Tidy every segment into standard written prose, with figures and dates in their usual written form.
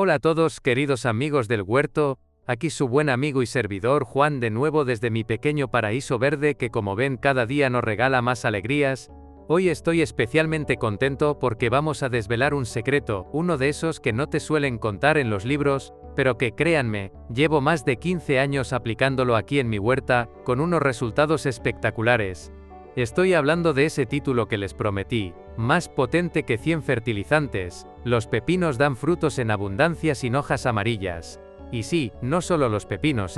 Hola a todos, queridos amigos del huerto, aquí su buen amigo y servidor Juan de nuevo desde mi pequeño paraíso verde que como ven cada día nos regala más alegrías. Hoy estoy especialmente contento porque vamos a desvelar un secreto, uno de esos que no te suelen contar en los libros, pero que créanme, llevo más de 15 años aplicándolo aquí en mi huerta, con unos resultados espectaculares. Estoy hablando de ese título que les prometí, más potente que 100 fertilizantes, los pepinos dan frutos en abundancia sin hojas amarillas. Y sí, no solo los pepinos,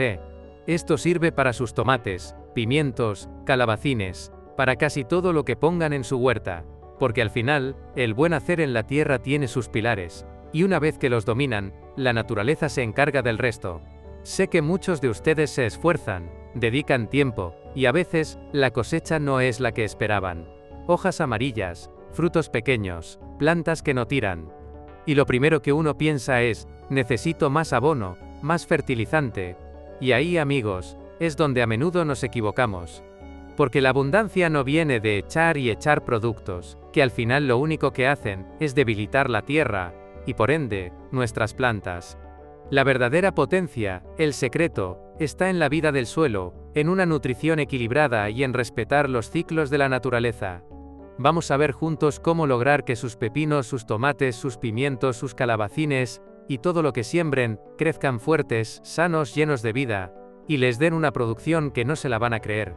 Esto sirve para sus tomates, pimientos, calabacines, para casi todo lo que pongan en su huerta, porque al final, el buen hacer en la tierra tiene sus pilares, y una vez que los dominan, la naturaleza se encarga del resto. Sé que muchos de ustedes se esfuerzan, dedican tiempo, y a veces, la cosecha no es la que esperaban. Hojas amarillas, frutos pequeños, plantas que no tiran. Y lo primero que uno piensa es, necesito más abono, más fertilizante. Y ahí, amigos, es donde a menudo nos equivocamos. Porque la abundancia no viene de echar y echar productos, que al final lo único que hacen es debilitar la tierra, y por ende, nuestras plantas. La verdadera potencia, el secreto, está en la vida del suelo, en una nutrición equilibrada y en respetar los ciclos de la naturaleza. Vamos a ver juntos cómo lograr que sus pepinos, sus tomates, sus pimientos, sus calabacines, y todo lo que siembren, crezcan fuertes, sanos, llenos de vida, y les den una producción que no se la van a creer.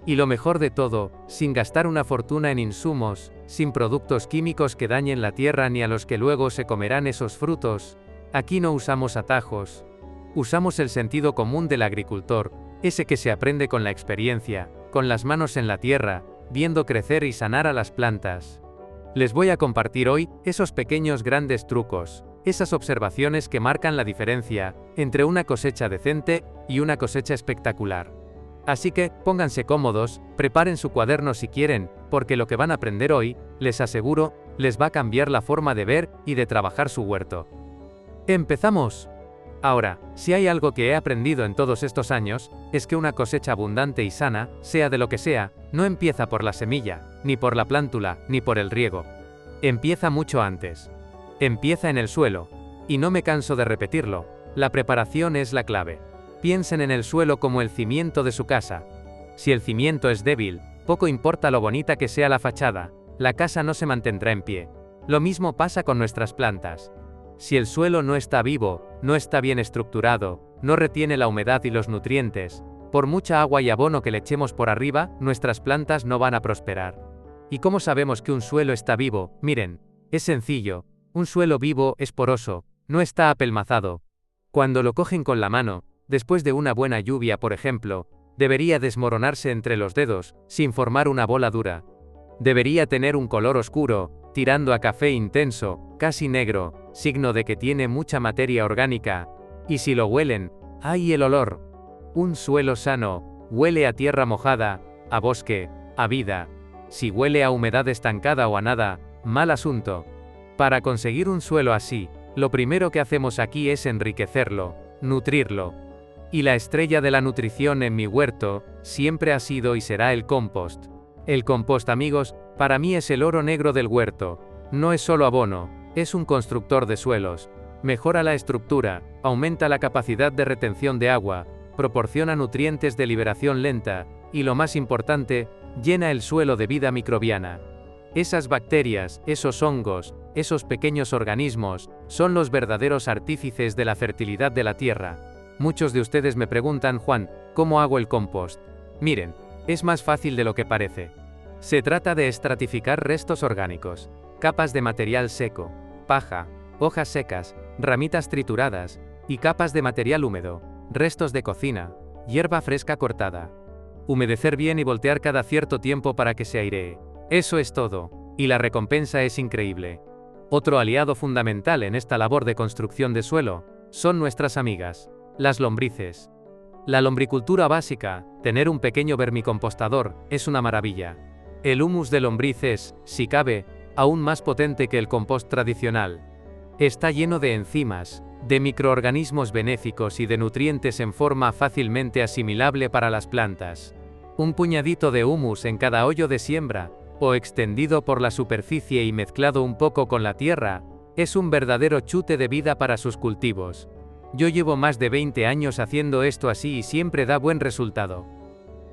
Y lo mejor de todo, sin gastar una fortuna en insumos, sin productos químicos que dañen la tierra ni a los que luego se comerán esos frutos. Aquí no usamos atajos. Usamos el sentido común del agricultor, ese que se aprende con la experiencia, con las manos en la tierra, viendo crecer y sanar a las plantas. Les voy a compartir hoy esos pequeños grandes trucos, esas observaciones que marcan la diferencia entre una cosecha decente y una cosecha espectacular. Así que, pónganse cómodos, preparen su cuaderno si quieren, porque lo que van a aprender hoy, les aseguro, les va a cambiar la forma de ver y de trabajar su huerto. ¡Empezamos! Ahora, si hay algo que he aprendido en todos estos años, es que una cosecha abundante y sana, sea de lo que sea, no empieza por la semilla, ni por la plántula, ni por el riego. Empieza mucho antes. Empieza en el suelo. Y no me canso de repetirlo, la preparación es la clave. Piensen en el suelo como el cimiento de su casa. Si el cimiento es débil, poco importa lo bonita que sea la fachada, la casa no se mantendrá en pie. Lo mismo pasa con nuestras plantas. Si el suelo no está vivo, no está bien estructurado, no retiene la humedad y los nutrientes, por mucha agua y abono que le echemos por arriba, nuestras plantas no van a prosperar. ¿Y cómo sabemos que un suelo está vivo? Miren, es sencillo, un suelo vivo es poroso, no está apelmazado. Cuando lo cogen con la mano, después de una buena lluvia por ejemplo, debería desmoronarse entre los dedos, sin formar una bola dura. Debería tener un color oscuro, tirando a café intenso, casi negro, signo de que tiene mucha materia orgánica. Y si lo huelen, ¡ay el olor! Un suelo sano, huele a tierra mojada, a bosque, a vida. Si huele a humedad estancada o a nada, mal asunto. Para conseguir un suelo así, lo primero que hacemos aquí es enriquecerlo, nutrirlo. Y la estrella de la nutrición en mi huerto, siempre ha sido y será el compost. El compost, amigos, para mí es el oro negro del huerto. No es solo abono, es un constructor de suelos. Mejora la estructura, aumenta la capacidad de retención de agua, proporciona nutrientes de liberación lenta, y lo más importante, llena el suelo de vida microbiana. Esas bacterias, esos hongos, esos pequeños organismos, son los verdaderos artífices de la fertilidad de la tierra. Muchos de ustedes me preguntan, Juan, ¿cómo hago el compost? Miren, es más fácil de lo que parece. Se trata de estratificar restos orgánicos, capas de material seco, paja, hojas secas, ramitas trituradas, y capas de material húmedo, restos de cocina, hierba fresca cortada. Humedecer bien y voltear cada cierto tiempo para que se airee. Eso es todo, y la recompensa es increíble. Otro aliado fundamental en esta labor de construcción de suelo, son nuestras amigas, las lombrices. La lombricultura básica, tener un pequeño vermicompostador, es una maravilla. El humus de lombriz es, si cabe, aún más potente que el compost tradicional. Está lleno de enzimas, de microorganismos benéficos y de nutrientes en forma fácilmente asimilable para las plantas. Un puñadito de humus en cada hoyo de siembra, o extendido por la superficie y mezclado un poco con la tierra, Es un verdadero chute de vida para sus cultivos. Yo llevo más de 20 años haciendo esto así y siempre da buen resultado.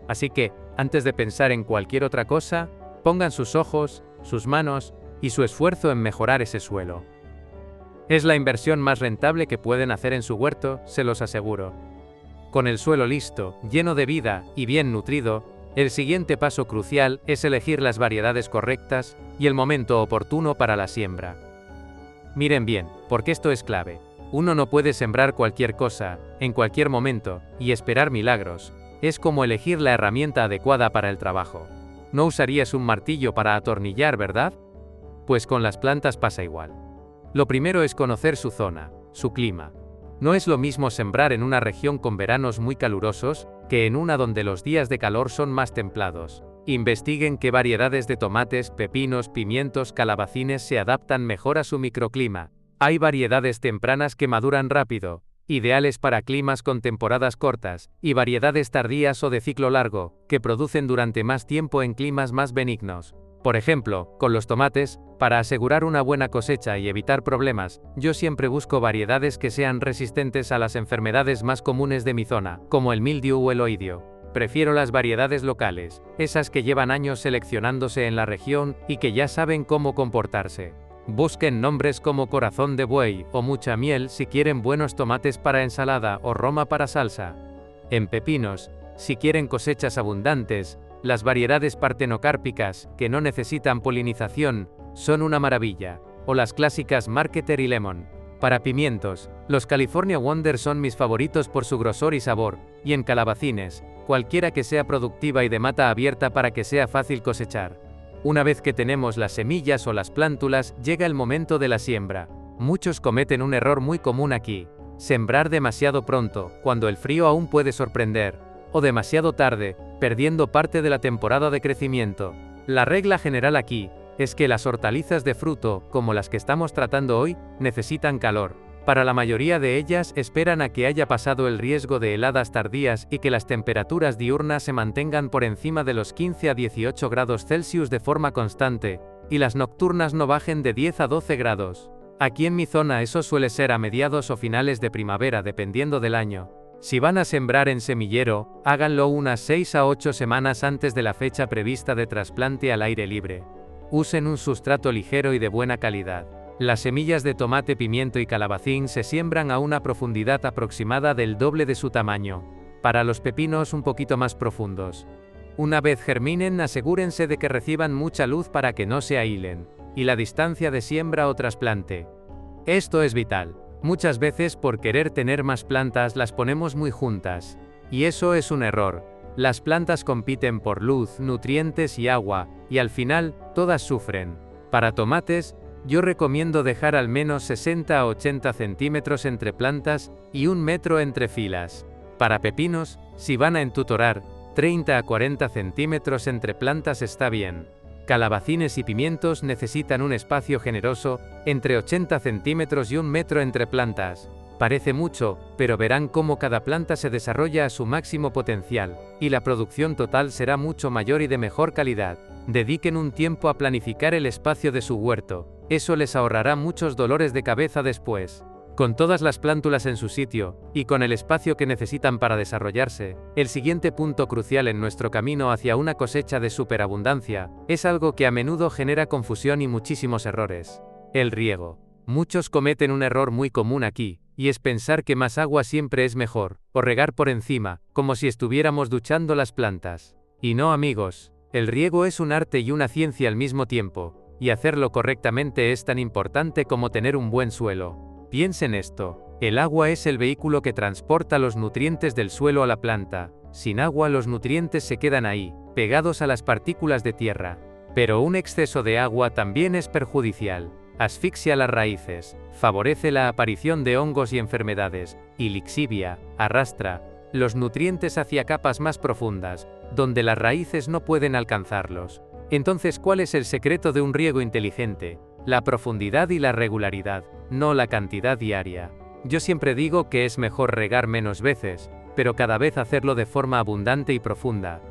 Así que, antes de pensar en cualquier otra cosa, pongan sus ojos, sus manos y su esfuerzo en mejorar ese suelo. Es la inversión más rentable que pueden hacer en su huerto, se los aseguro. Con el suelo listo, lleno de vida y bien nutrido, el siguiente paso crucial es elegir las variedades correctas y el momento oportuno para la siembra. Miren bien, porque esto es clave. Uno no puede sembrar cualquier cosa, en cualquier momento, y esperar milagros. Es como elegir la herramienta adecuada para el trabajo. No usarías un martillo para atornillar, ¿verdad? Pues con las plantas pasa igual. Lo primero es conocer su zona, su clima. No es lo mismo sembrar en una región con veranos muy calurosos, que en una donde los días de calor son más templados. Investiguen qué variedades de tomates, pepinos, pimientos, calabacines se adaptan mejor a su microclima. Hay variedades tempranas que maduran rápido, ideales para climas con temporadas cortas, y variedades tardías o de ciclo largo, que producen durante más tiempo en climas más benignos. Por ejemplo, con los tomates, para asegurar una buena cosecha y evitar problemas, yo siempre busco variedades que sean resistentes a las enfermedades más comunes de mi zona, como el mildiu o el oidio. Prefiero las variedades locales, esas que llevan años seleccionándose en la región y que ya saben cómo comportarse. Busquen nombres como corazón de buey o mucha miel si quieren buenos tomates para ensalada o Roma para salsa. En pepinos, si quieren cosechas abundantes, las variedades partenocárpicas, que no necesitan polinización, son una maravilla, o las clásicas Marketer y Lemon. Para pimientos, los California Wonder son mis favoritos por su grosor y sabor, y en calabacines, cualquiera que sea productiva y de mata abierta para que sea fácil cosechar. Una vez que tenemos las semillas o las plántulas, llega el momento de la siembra. Muchos cometen un error muy común aquí: sembrar demasiado pronto, cuando el frío aún puede sorprender, o demasiado tarde, perdiendo parte de la temporada de crecimiento. La regla general aquí es que las hortalizas de fruto, como las que estamos tratando hoy, necesitan calor. Para la mayoría de ellas esperan a que haya pasado el riesgo de heladas tardías y que las temperaturas diurnas se mantengan por encima de los 15 a 18 grados Celsius de forma constante, y las nocturnas no bajen de 10 a 12 grados. Aquí en mi zona eso suele ser a mediados o finales de primavera dependiendo del año. Si van a sembrar en semillero, háganlo unas 6 a 8 semanas antes de la fecha prevista de trasplante al aire libre. Usen un sustrato ligero y de buena calidad. Las semillas de tomate, pimiento y calabacín se siembran a una profundidad aproximada del doble de su tamaño. Para los pepinos un poquito más profundos. Una vez germinen, asegúrense de que reciban mucha luz para que no se ahilen. Y la distancia de siembra o trasplante. Esto es vital. Muchas veces por querer tener más plantas las ponemos muy juntas. Y eso es un error. Las plantas compiten por luz, nutrientes y agua, y al final, todas sufren. Para tomates, yo recomiendo dejar al menos 60 a 80 centímetros entre plantas y 1 metro entre filas. Para pepinos, si van a entutorar, 30 a 40 centímetros entre plantas está bien. Calabacines y pimientos necesitan un espacio generoso, entre 80 centímetros y 1 metro entre plantas. Parece mucho, pero verán cómo cada planta se desarrolla a su máximo potencial, y la producción total será mucho mayor y de mejor calidad. Dediquen un tiempo a planificar el espacio de su huerto, eso les ahorrará muchos dolores de cabeza después. Con todas las plántulas en su sitio, y con el espacio que necesitan para desarrollarse, el siguiente punto crucial en nuestro camino hacia una cosecha de superabundancia, es algo que a menudo genera confusión y muchísimos errores: el riego. Muchos cometen un error muy común aquí, y es pensar que más agua siempre es mejor, o regar por encima, como si estuviéramos duchando las plantas. Y no, amigos, el riego es un arte y una ciencia al mismo tiempo, y hacerlo correctamente es tan importante como tener un buen suelo. Piensen esto: el agua es el vehículo que transporta los nutrientes del suelo a la planta. Sin agua los nutrientes se quedan ahí, pegados a las partículas de tierra. Pero un exceso de agua también es perjudicial. Asfixia las raíces, favorece la aparición de hongos y enfermedades, y lixivia, arrastra los nutrientes hacia capas más profundas, donde las raíces no pueden alcanzarlos. Entonces, ¿cuál es el secreto de un riego inteligente? La profundidad y la regularidad, no la cantidad diaria. Yo siempre digo que es mejor regar menos veces, pero cada vez hacerlo de forma abundante y profunda.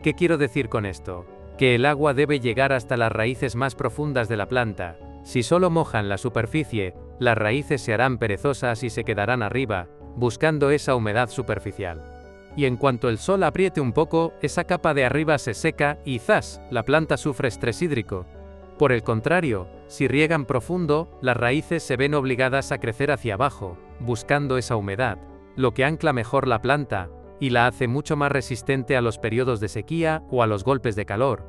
¿Qué quiero decir con esto? Que el agua debe llegar hasta las raíces más profundas de la planta, Si solo mojan la superficie, las raíces se harán perezosas y se quedarán arriba, buscando esa humedad superficial. Y en cuanto el sol apriete un poco, esa capa de arriba se seca y ¡zas!, la planta sufre estrés hídrico. Por el contrario, si riegan profundo, las raíces se ven obligadas a crecer hacia abajo, buscando esa humedad, lo que ancla mejor la planta, y la hace mucho más resistente a los periodos de sequía o a los golpes de calor.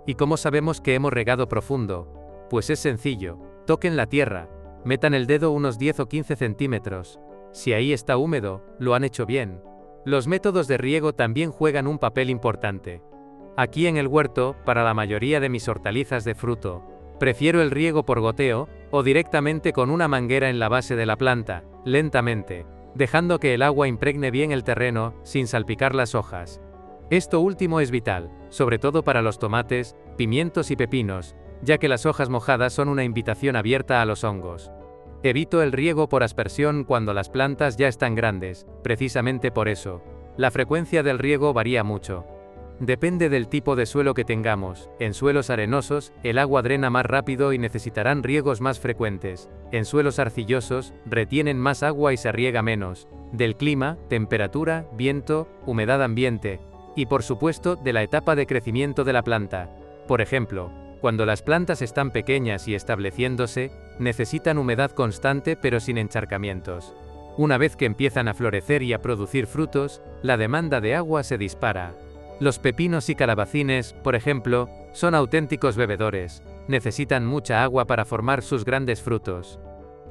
¿Y cómo sabemos que hemos regado profundo? Pues es sencillo, toquen la tierra, metan el dedo unos 10 o 15 centímetros. Si ahí está húmedo, lo han hecho bien. Los métodos de riego también juegan un papel importante. Aquí en el huerto, para la mayoría de mis hortalizas de fruto, prefiero el riego por goteo, o directamente con una manguera en la base de la planta, lentamente, dejando que el agua impregne bien el terreno, sin salpicar las hojas. Esto último es vital, sobre todo para los tomates, pimientos y pepinos, ya que las hojas mojadas son una invitación abierta a los hongos. Evito el riego por aspersión cuando las plantas ya están grandes, precisamente por eso. La frecuencia del riego varía mucho. Depende del tipo de suelo que tengamos. En suelos arenosos, el agua drena más rápido y necesitarán riegos más frecuentes. En suelos arcillosos, retienen más agua y se riega menos. Del clima, temperatura, viento, humedad ambiente. Y por supuesto, de la etapa de crecimiento de la planta. Por ejemplo, cuando las plantas están pequeñas y estableciéndose, necesitan humedad constante pero sin encharcamientos. Una vez que empiezan a florecer y a producir frutos, la demanda de agua se dispara. Los pepinos y calabacines, por ejemplo, son auténticos bebedores, necesitan mucha agua para formar sus grandes frutos.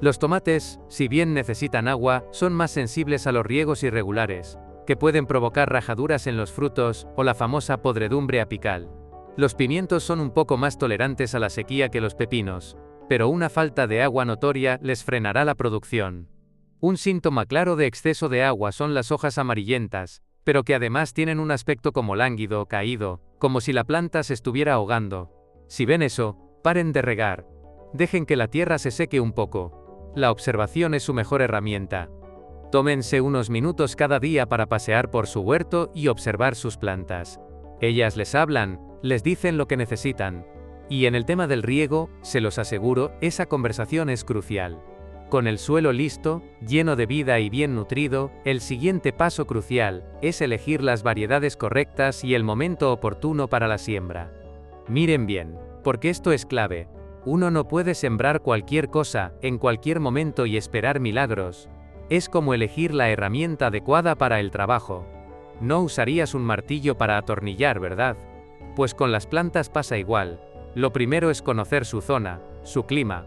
Los tomates, si bien necesitan agua, son más sensibles a los riegos irregulares, que pueden provocar rajaduras en los frutos o la famosa podredumbre apical. Los pimientos son un poco más tolerantes a la sequía que los pepinos, pero una falta de agua notoria les frenará la producción. Un síntoma claro de exceso de agua son las hojas amarillentas, pero que además tienen un aspecto como lánguido o caído, como si la planta se estuviera ahogando. Si ven eso, paren de regar. Dejen que la tierra se seque un poco. La observación es su mejor herramienta. Tómense unos minutos cada día para pasear por su huerto y observar sus plantas. Ellas les hablan, les dicen lo que necesitan. Y en el tema del riego, se los aseguro, esa conversación es crucial. Con el suelo listo, lleno de vida y bien nutrido, el siguiente paso crucial es elegir las variedades correctas y el momento oportuno para la siembra. Miren bien, porque esto es clave. Uno no puede sembrar cualquier cosa, en cualquier momento y esperar milagros. Es como elegir la herramienta adecuada para el trabajo. No usarías un martillo para atornillar, ¿verdad? Pues con las plantas pasa igual. Lo primero es conocer su zona, su clima.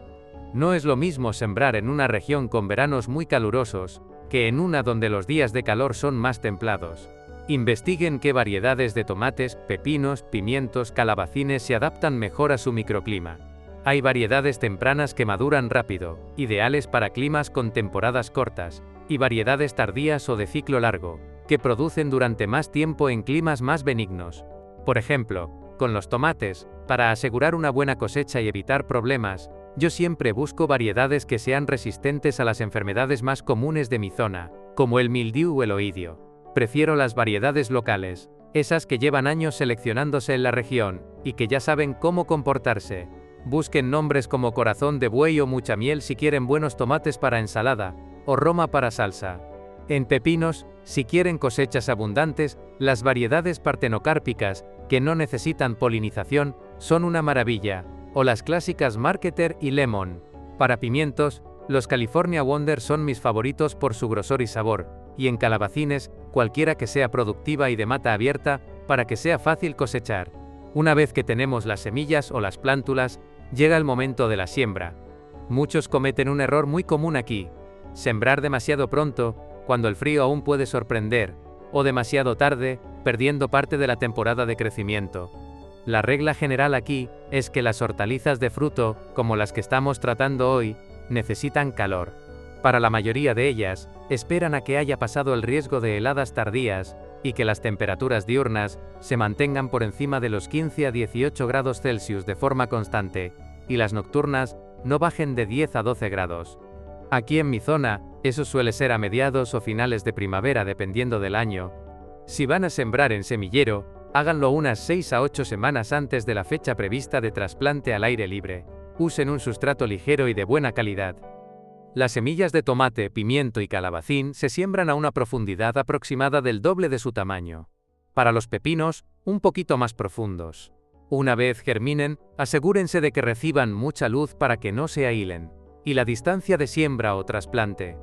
No es lo mismo sembrar en una región con veranos muy calurosos, que en una donde los días de calor son más templados. Investiguen qué variedades de tomates, pepinos, pimientos, calabacines se adaptan mejor a su microclima. Hay variedades tempranas que maduran rápido, ideales para climas con temporadas cortas, y variedades tardías o de ciclo largo, que producen durante más tiempo en climas más benignos. Por ejemplo, con los tomates, para asegurar una buena cosecha y evitar problemas, yo siempre busco variedades que sean resistentes a las enfermedades más comunes de mi zona, como el mildiu o el oidio. Prefiero las variedades locales, esas que llevan años seleccionándose en la región, y que ya saben cómo comportarse. Busquen nombres como corazón de buey o mucha miel si quieren buenos tomates para ensalada, o Roma para salsa. En pepinos, si quieren cosechas abundantes, las variedades partenocárpicas, que no necesitan polinización, son una maravilla, o las clásicas Marketer y Lemon. Para pimientos, los California Wonder son mis favoritos por su grosor y sabor, y en calabacines, cualquiera que sea productiva y de mata abierta, para que sea fácil cosechar. Una vez que tenemos las semillas o las plántulas, llega el momento de la siembra. Muchos cometen un error muy común aquí: sembrar demasiado pronto, cuando el frío aún puede sorprender, o demasiado tarde, perdiendo parte de la temporada de crecimiento. La regla general aquí es que las hortalizas de fruto, como las que estamos tratando hoy, necesitan calor. Para la mayoría de ellas, esperan a que haya pasado el riesgo de heladas tardías y que las temperaturas diurnas se mantengan por encima de los 15 a 18 grados Celsius de forma constante, y las nocturnas no bajen de 10 a 12 grados. Aquí en mi zona, eso suele ser a mediados o finales de primavera dependiendo del año. Si van a sembrar en semillero, háganlo unas 6 a 8 semanas antes de la fecha prevista de trasplante al aire libre. usen un sustrato ligero y de buena calidad. Las semillas de tomate, pimiento y calabacín se siembran a una profundidad aproximada del doble de su tamaño. Para los pepinos, un poquito más profundos. Una vez germinen, asegúrense de que reciban mucha luz para que no se ahilen. Y la distancia de siembra o trasplante.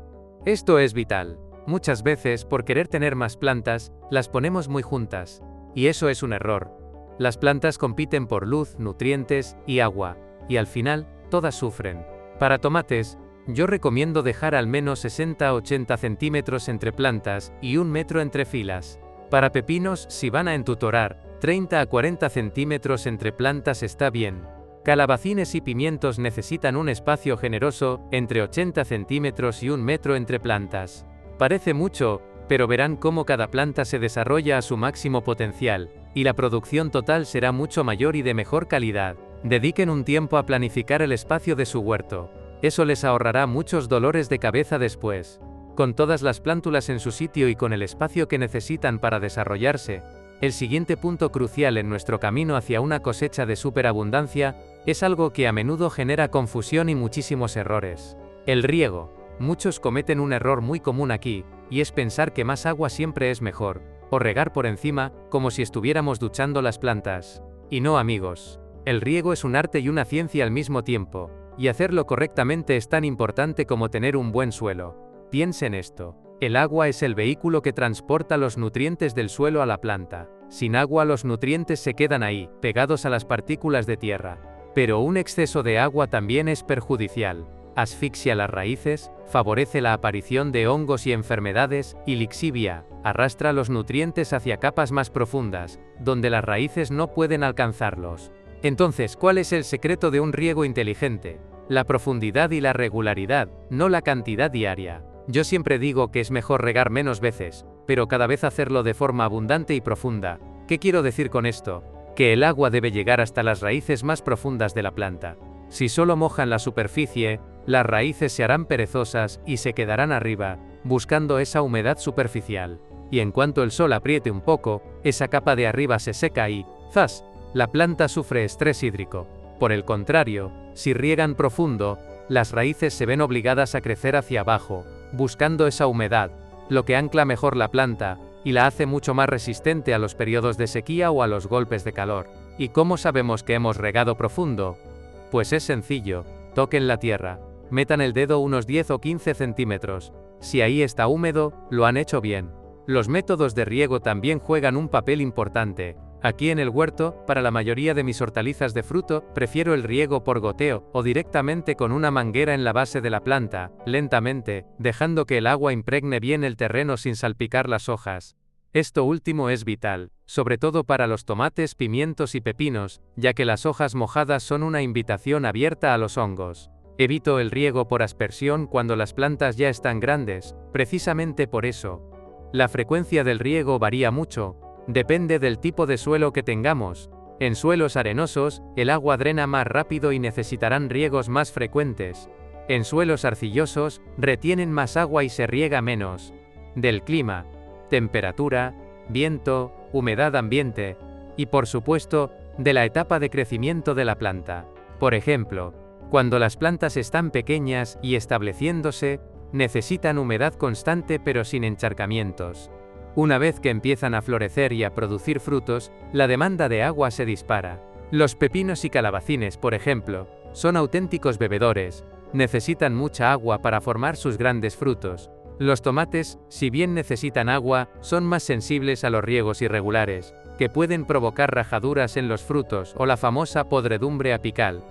Esto es vital. Muchas veces, por querer tener más plantas, las ponemos muy juntas. Y eso es un error. Las plantas compiten por luz, nutrientes y agua. Y al final, todas sufren. Para tomates, yo recomiendo dejar al menos 60-80 centímetros entre plantas y 1 metro entre filas. Para pepinos, si van a entutorar, 30 a 40 centímetros entre plantas está bien. Calabacines y pimientos necesitan un espacio generoso, entre 80 centímetros y 1 metro entre plantas. Parece mucho, pero verán cómo cada planta se desarrolla a su máximo potencial, y la producción total será mucho mayor y de mejor calidad. Dediquen un tiempo a planificar el espacio de su huerto. Eso les ahorrará muchos dolores de cabeza después. Con todas las plántulas en su sitio y con el espacio que necesitan para desarrollarse, el siguiente punto crucial en nuestro camino hacia una cosecha de superabundancia es algo que a menudo genera confusión y muchísimos errores. El riego. Muchos cometen un error muy común aquí, y es pensar que más agua siempre es mejor, o regar por encima, como si estuviéramos duchando las plantas. Y no, amigos. El riego es un arte y una ciencia al mismo tiempo, y hacerlo correctamente es tan importante como tener un buen suelo. Piensen esto. El agua es el vehículo que transporta los nutrientes del suelo a la planta. Sin agua los nutrientes se quedan ahí, pegados a las partículas de tierra. Pero un exceso de agua también es perjudicial. Asfixia las raíces, favorece la aparición de hongos y enfermedades, y lixivia, arrastra los nutrientes hacia capas más profundas, donde las raíces no pueden alcanzarlos. Entonces, ¿cuál es el secreto de un riego inteligente? La profundidad y la regularidad, no la cantidad diaria. Yo siempre digo que es mejor regar menos veces, pero cada vez hacerlo de forma abundante y profunda. ¿Qué quiero decir con esto? Que el agua debe llegar hasta las raíces más profundas de la planta. Si solo mojan la superficie, las raíces se harán perezosas y se quedarán arriba, buscando esa humedad superficial. Y en cuanto el sol apriete un poco, esa capa de arriba se seca y, ¡zas!, la planta sufre estrés hídrico. Por el contrario, si riegan profundo, las raíces se ven obligadas a crecer hacia abajo, buscando esa humedad, lo que ancla mejor la planta, y la hace mucho más resistente a los periodos de sequía o a los golpes de calor. ¿Y cómo sabemos que hemos regado profundo? Pues es sencillo, toquen la tierra, metan el dedo unos 10 o 15 centímetros, si ahí está húmedo, lo han hecho bien. Los métodos de riego también juegan un papel importante. Aquí en el huerto, para la mayoría de mis hortalizas de fruto, prefiero el riego por goteo, o directamente con una manguera en la base de la planta, lentamente, dejando que el agua impregne bien el terreno sin salpicar las hojas. Esto último es vital, sobre todo para los tomates, pimientos y pepinos, ya que las hojas mojadas son una invitación abierta a los hongos. Evito el riego por aspersión cuando las plantas ya están grandes, precisamente por eso. La frecuencia del riego varía mucho. Depende del tipo de suelo que tengamos. En suelos arenosos, el agua drena más rápido y necesitarán riegos más frecuentes. En suelos arcillosos, retienen más agua y se riega menos. Del clima, temperatura, viento, humedad ambiente, y por supuesto, de la etapa de crecimiento de la planta. Por ejemplo, cuando las plantas están pequeñas y estableciéndose, necesitan humedad constante pero sin encharcamientos. Una vez que empiezan a florecer y a producir frutos, la demanda de agua se dispara. Los pepinos y calabacines, por ejemplo, son auténticos bebedores, necesitan mucha agua para formar sus grandes frutos. Los tomates, si bien necesitan agua, son más sensibles a los riegos irregulares, que pueden provocar rajaduras en los frutos o la famosa podredumbre apical.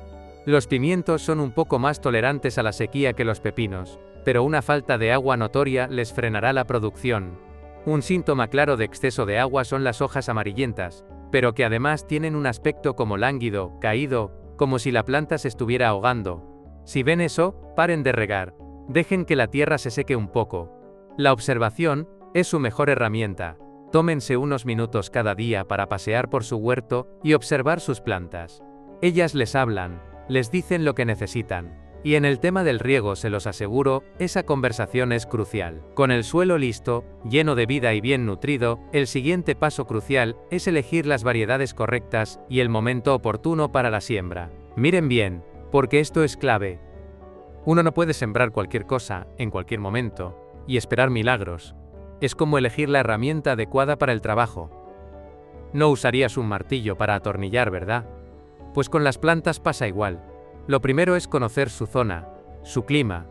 Los pimientos son un poco más tolerantes a la sequía que los pepinos, pero una falta de agua notoria les frenará la producción. Un síntoma claro de exceso de agua son las hojas amarillentas, pero que además tienen un aspecto como lánguido, caído, como si la planta se estuviera ahogando. Si ven eso, paren de regar. Dejen que la tierra se seque un poco. La observación es su mejor herramienta. Tómense unos minutos cada día para pasear por su huerto y observar sus plantas. Ellas les hablan, les dicen lo que necesitan. Y en el tema del riego, se los aseguro, esa conversación es crucial. Con el suelo listo, lleno de vida y bien nutrido, el siguiente paso crucial es elegir las variedades correctas y el momento oportuno para la siembra. Miren bien, Porque esto es clave. Uno no puede sembrar cualquier cosa, en cualquier momento, y esperar milagros. Es como elegir la herramienta adecuada para el trabajo. No usarías un martillo para atornillar, ¿verdad? Pues con las plantas pasa igual. Lo primero es conocer su zona, su clima.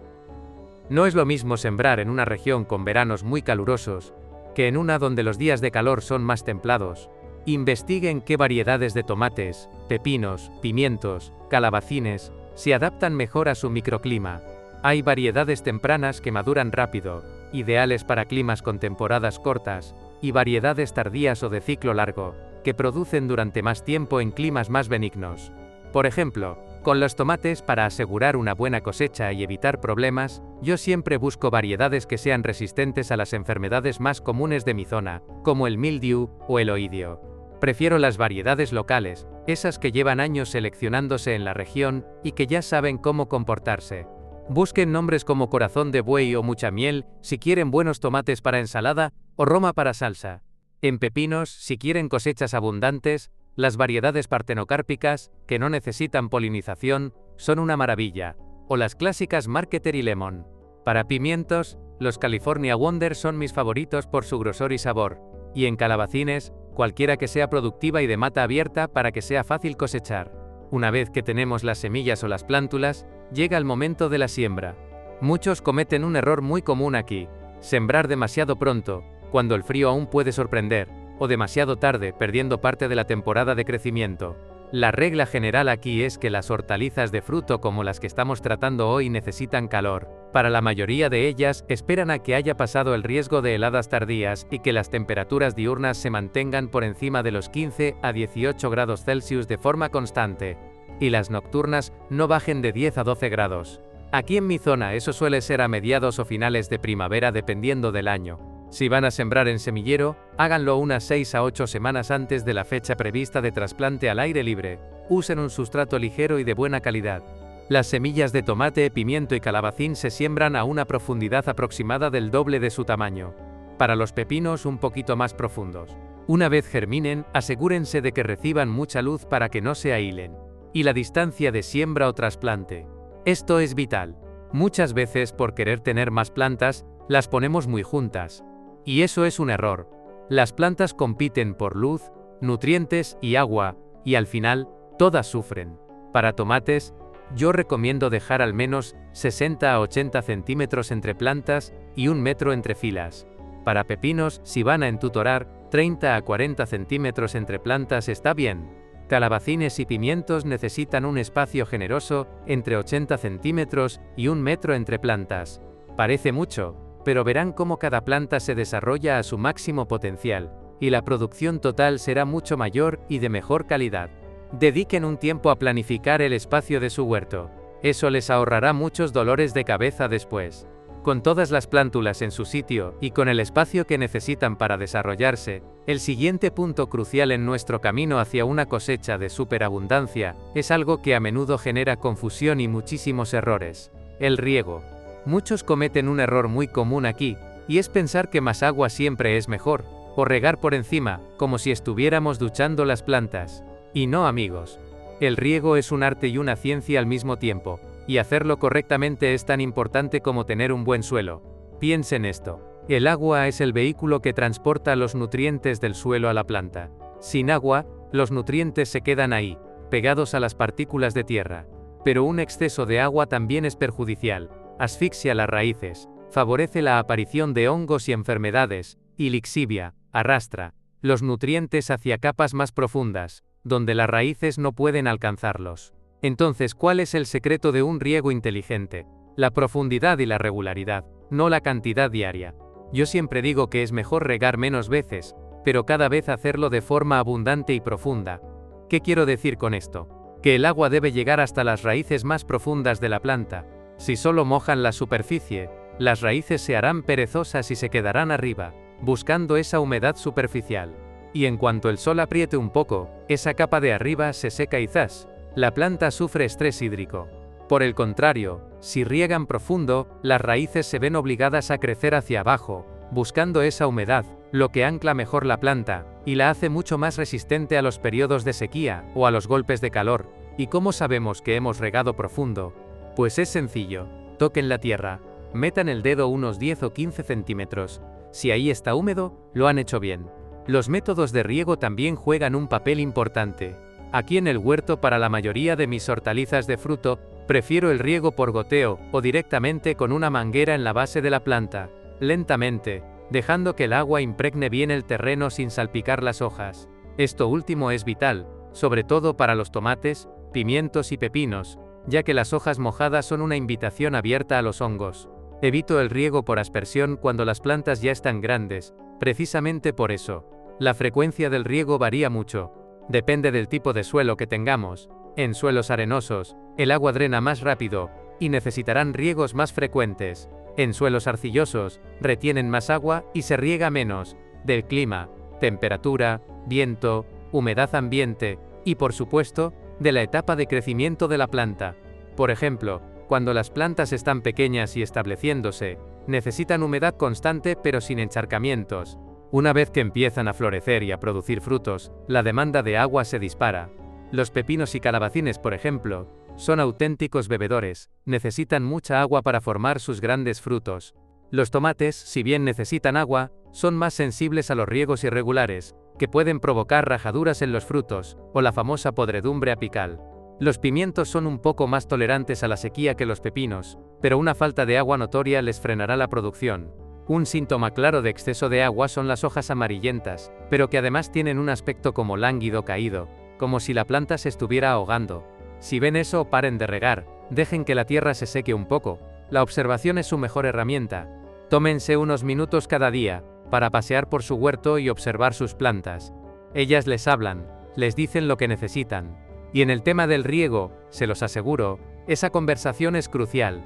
No es lo mismo sembrar en una región con veranos muy calurosos, que en una donde los días de calor son más templados. Investiguen qué variedades de tomates, pepinos, pimientos, calabacines se adaptan mejor a su microclima. Hay variedades tempranas que maduran rápido, ideales para climas con temporadas cortas, y variedades tardías o de ciclo largo, que producen durante más tiempo en climas más benignos. Por ejemplo, con los tomates, para asegurar una buena cosecha y evitar problemas, yo siempre busco variedades que sean resistentes a las enfermedades más comunes de mi zona, como el mildiu o el oidio. Prefiero las variedades locales, esas que llevan años seleccionándose en la región y que ya saben cómo comportarse. Busquen nombres como corazón de buey o mucha miel si quieren buenos tomates para ensalada o Roma para salsa. En pepinos, si quieren cosechas abundantes, las variedades partenocárpicas, que no necesitan polinización, son una maravilla, o las clásicas Marketer y Lemon. Para pimientos, los California Wonder son mis favoritos por su grosor y sabor, y en calabacines, cualquiera que sea productiva y de mata abierta para que sea fácil cosechar. Una vez que tenemos las semillas o las plántulas, llega el momento de la siembra. Muchos cometen un error muy común aquí: sembrar demasiado pronto, cuando el frío aún puede sorprender, o demasiado tarde, perdiendo parte de la temporada de crecimiento. La regla general aquí es que las hortalizas de fruto como las que estamos tratando hoy necesitan calor. Para la mayoría de ellas, esperan a que haya pasado el riesgo de heladas tardías y que las temperaturas diurnas se mantengan por encima de los 15 a 18 grados Celsius de forma constante, y las nocturnas no bajen de 10 a 12 grados. Aquí en mi zona eso suele ser a mediados o finales de primavera dependiendo del año. Si van a sembrar en semillero, háganlo unas 6 a 8 semanas antes de la fecha prevista de trasplante al aire libre. Usen un sustrato ligero y de buena calidad. Las semillas de tomate, pimiento y calabacín se siembran a una profundidad aproximada del doble de su tamaño. Para los pepinos, un poquito más profundos. Una vez germinen, asegúrense de que reciban mucha luz para que no se ahilen. Y la distancia de siembra o trasplante. Esto es vital. Muchas veces, por querer tener más plantas, las ponemos muy juntas. Y eso es un error. Las plantas compiten por luz, nutrientes y agua, y al final, todas sufren. Para tomates, yo recomiendo dejar al menos 60 a 80 centímetros entre plantas y 1 metro entre filas. Para pepinos, si van a entutorar, 30 a 40 centímetros entre plantas está bien. Calabacines y pimientos necesitan un espacio generoso, entre 80 centímetros y 1 metro entre plantas. Parece mucho, pero verán cómo cada planta se desarrolla a su máximo potencial, y la producción total será mucho mayor y de mejor calidad. Dediquen un tiempo a planificar el espacio de su huerto. Eso les ahorrará muchos dolores de cabeza después. Con todas las plántulas en su sitio y con el espacio que necesitan para desarrollarse, el siguiente punto crucial en nuestro camino hacia una cosecha de superabundancia es algo que a menudo genera confusión y muchísimos errores: el riego. Muchos cometen un error muy común aquí, y es pensar que más agua siempre es mejor, o regar por encima, como si estuviéramos duchando las plantas. Y no, amigos. El riego es un arte y una ciencia al mismo tiempo, y hacerlo correctamente es tan importante como tener un buen suelo. Piensen esto: el agua es el vehículo que transporta los nutrientes del suelo a la planta. Sin agua, los nutrientes se quedan ahí, pegados a las partículas de tierra. Pero un exceso de agua también es perjudicial. Asfixia las raíces, favorece la aparición de hongos y enfermedades, y lixivia, arrastra los nutrientes hacia capas más profundas, donde las raíces no pueden alcanzarlos. Entonces, ¿cuál es el secreto de un riego inteligente? La profundidad y la regularidad, no la cantidad diaria. Yo siempre digo que es mejor regar menos veces, pero cada vez hacerlo de forma abundante y profunda. ¿Qué quiero decir con esto? Que el agua debe llegar hasta las raíces más profundas de la planta. Si solo mojan la superficie, las raíces se harán perezosas y se quedarán arriba, buscando esa humedad superficial. Y en cuanto el sol apriete un poco, esa capa de arriba se seca y ¡zas!, la planta sufre estrés hídrico. Por el contrario, si riegan profundo, las raíces se ven obligadas a crecer hacia abajo, buscando esa humedad, lo que ancla mejor la planta, y la hace mucho más resistente a los periodos de sequía, o a los golpes de calor. ¿Y cómo sabemos que hemos regado profundo? Pues es sencillo. Toquen la tierra. Metan el dedo unos 10 o 15 centímetros. Si ahí está húmedo, lo han hecho bien. Los métodos de riego también juegan un papel importante. Aquí en el huerto, para la mayoría de mis hortalizas de fruto, prefiero el riego por goteo o directamente con una manguera en la base de la planta, lentamente, dejando que el agua impregne bien el terreno sin salpicar las hojas. Esto último es vital, sobre todo para los tomates, pimientos y pepinos, ya que las hojas mojadas son una invitación abierta a los hongos. Evito el riego por aspersión cuando las plantas ya están grandes, precisamente por eso. La frecuencia del riego varía mucho. Depende del tipo de suelo que tengamos. En suelos arenosos, el agua drena más rápido, y necesitarán riegos más frecuentes. En suelos arcillosos, retienen más agua y se riega menos. Del clima, temperatura, viento, humedad ambiente, y por supuesto, de la etapa de crecimiento de la planta. Por ejemplo, cuando las plantas están pequeñas y estableciéndose, necesitan humedad constante pero sin encharcamientos. Una vez que empiezan a florecer y a producir frutos, la demanda de agua se dispara. Los pepinos y calabacines, por ejemplo, son auténticos bebedores, necesitan mucha agua para formar sus grandes frutos. Los tomates, si bien necesitan agua, son más sensibles a los riegos irregulares, que pueden provocar rajaduras en los frutos, o la famosa podredumbre apical. Los pimientos son un poco más tolerantes a la sequía que los pepinos, pero una falta de agua notoria les frenará la producción. Un síntoma claro de exceso de agua son las hojas amarillentas, pero que además tienen un aspecto como lánguido caído, como si la planta se estuviera ahogando. Si ven eso, paren de regar, dejen que la tierra se seque un poco. La observación es su mejor herramienta. Tómense unos minutos cada día, para pasear por su huerto y observar sus plantas. Ellas les hablan, les dicen lo que necesitan. Y en el tema del riego, se los aseguro, esa conversación es crucial.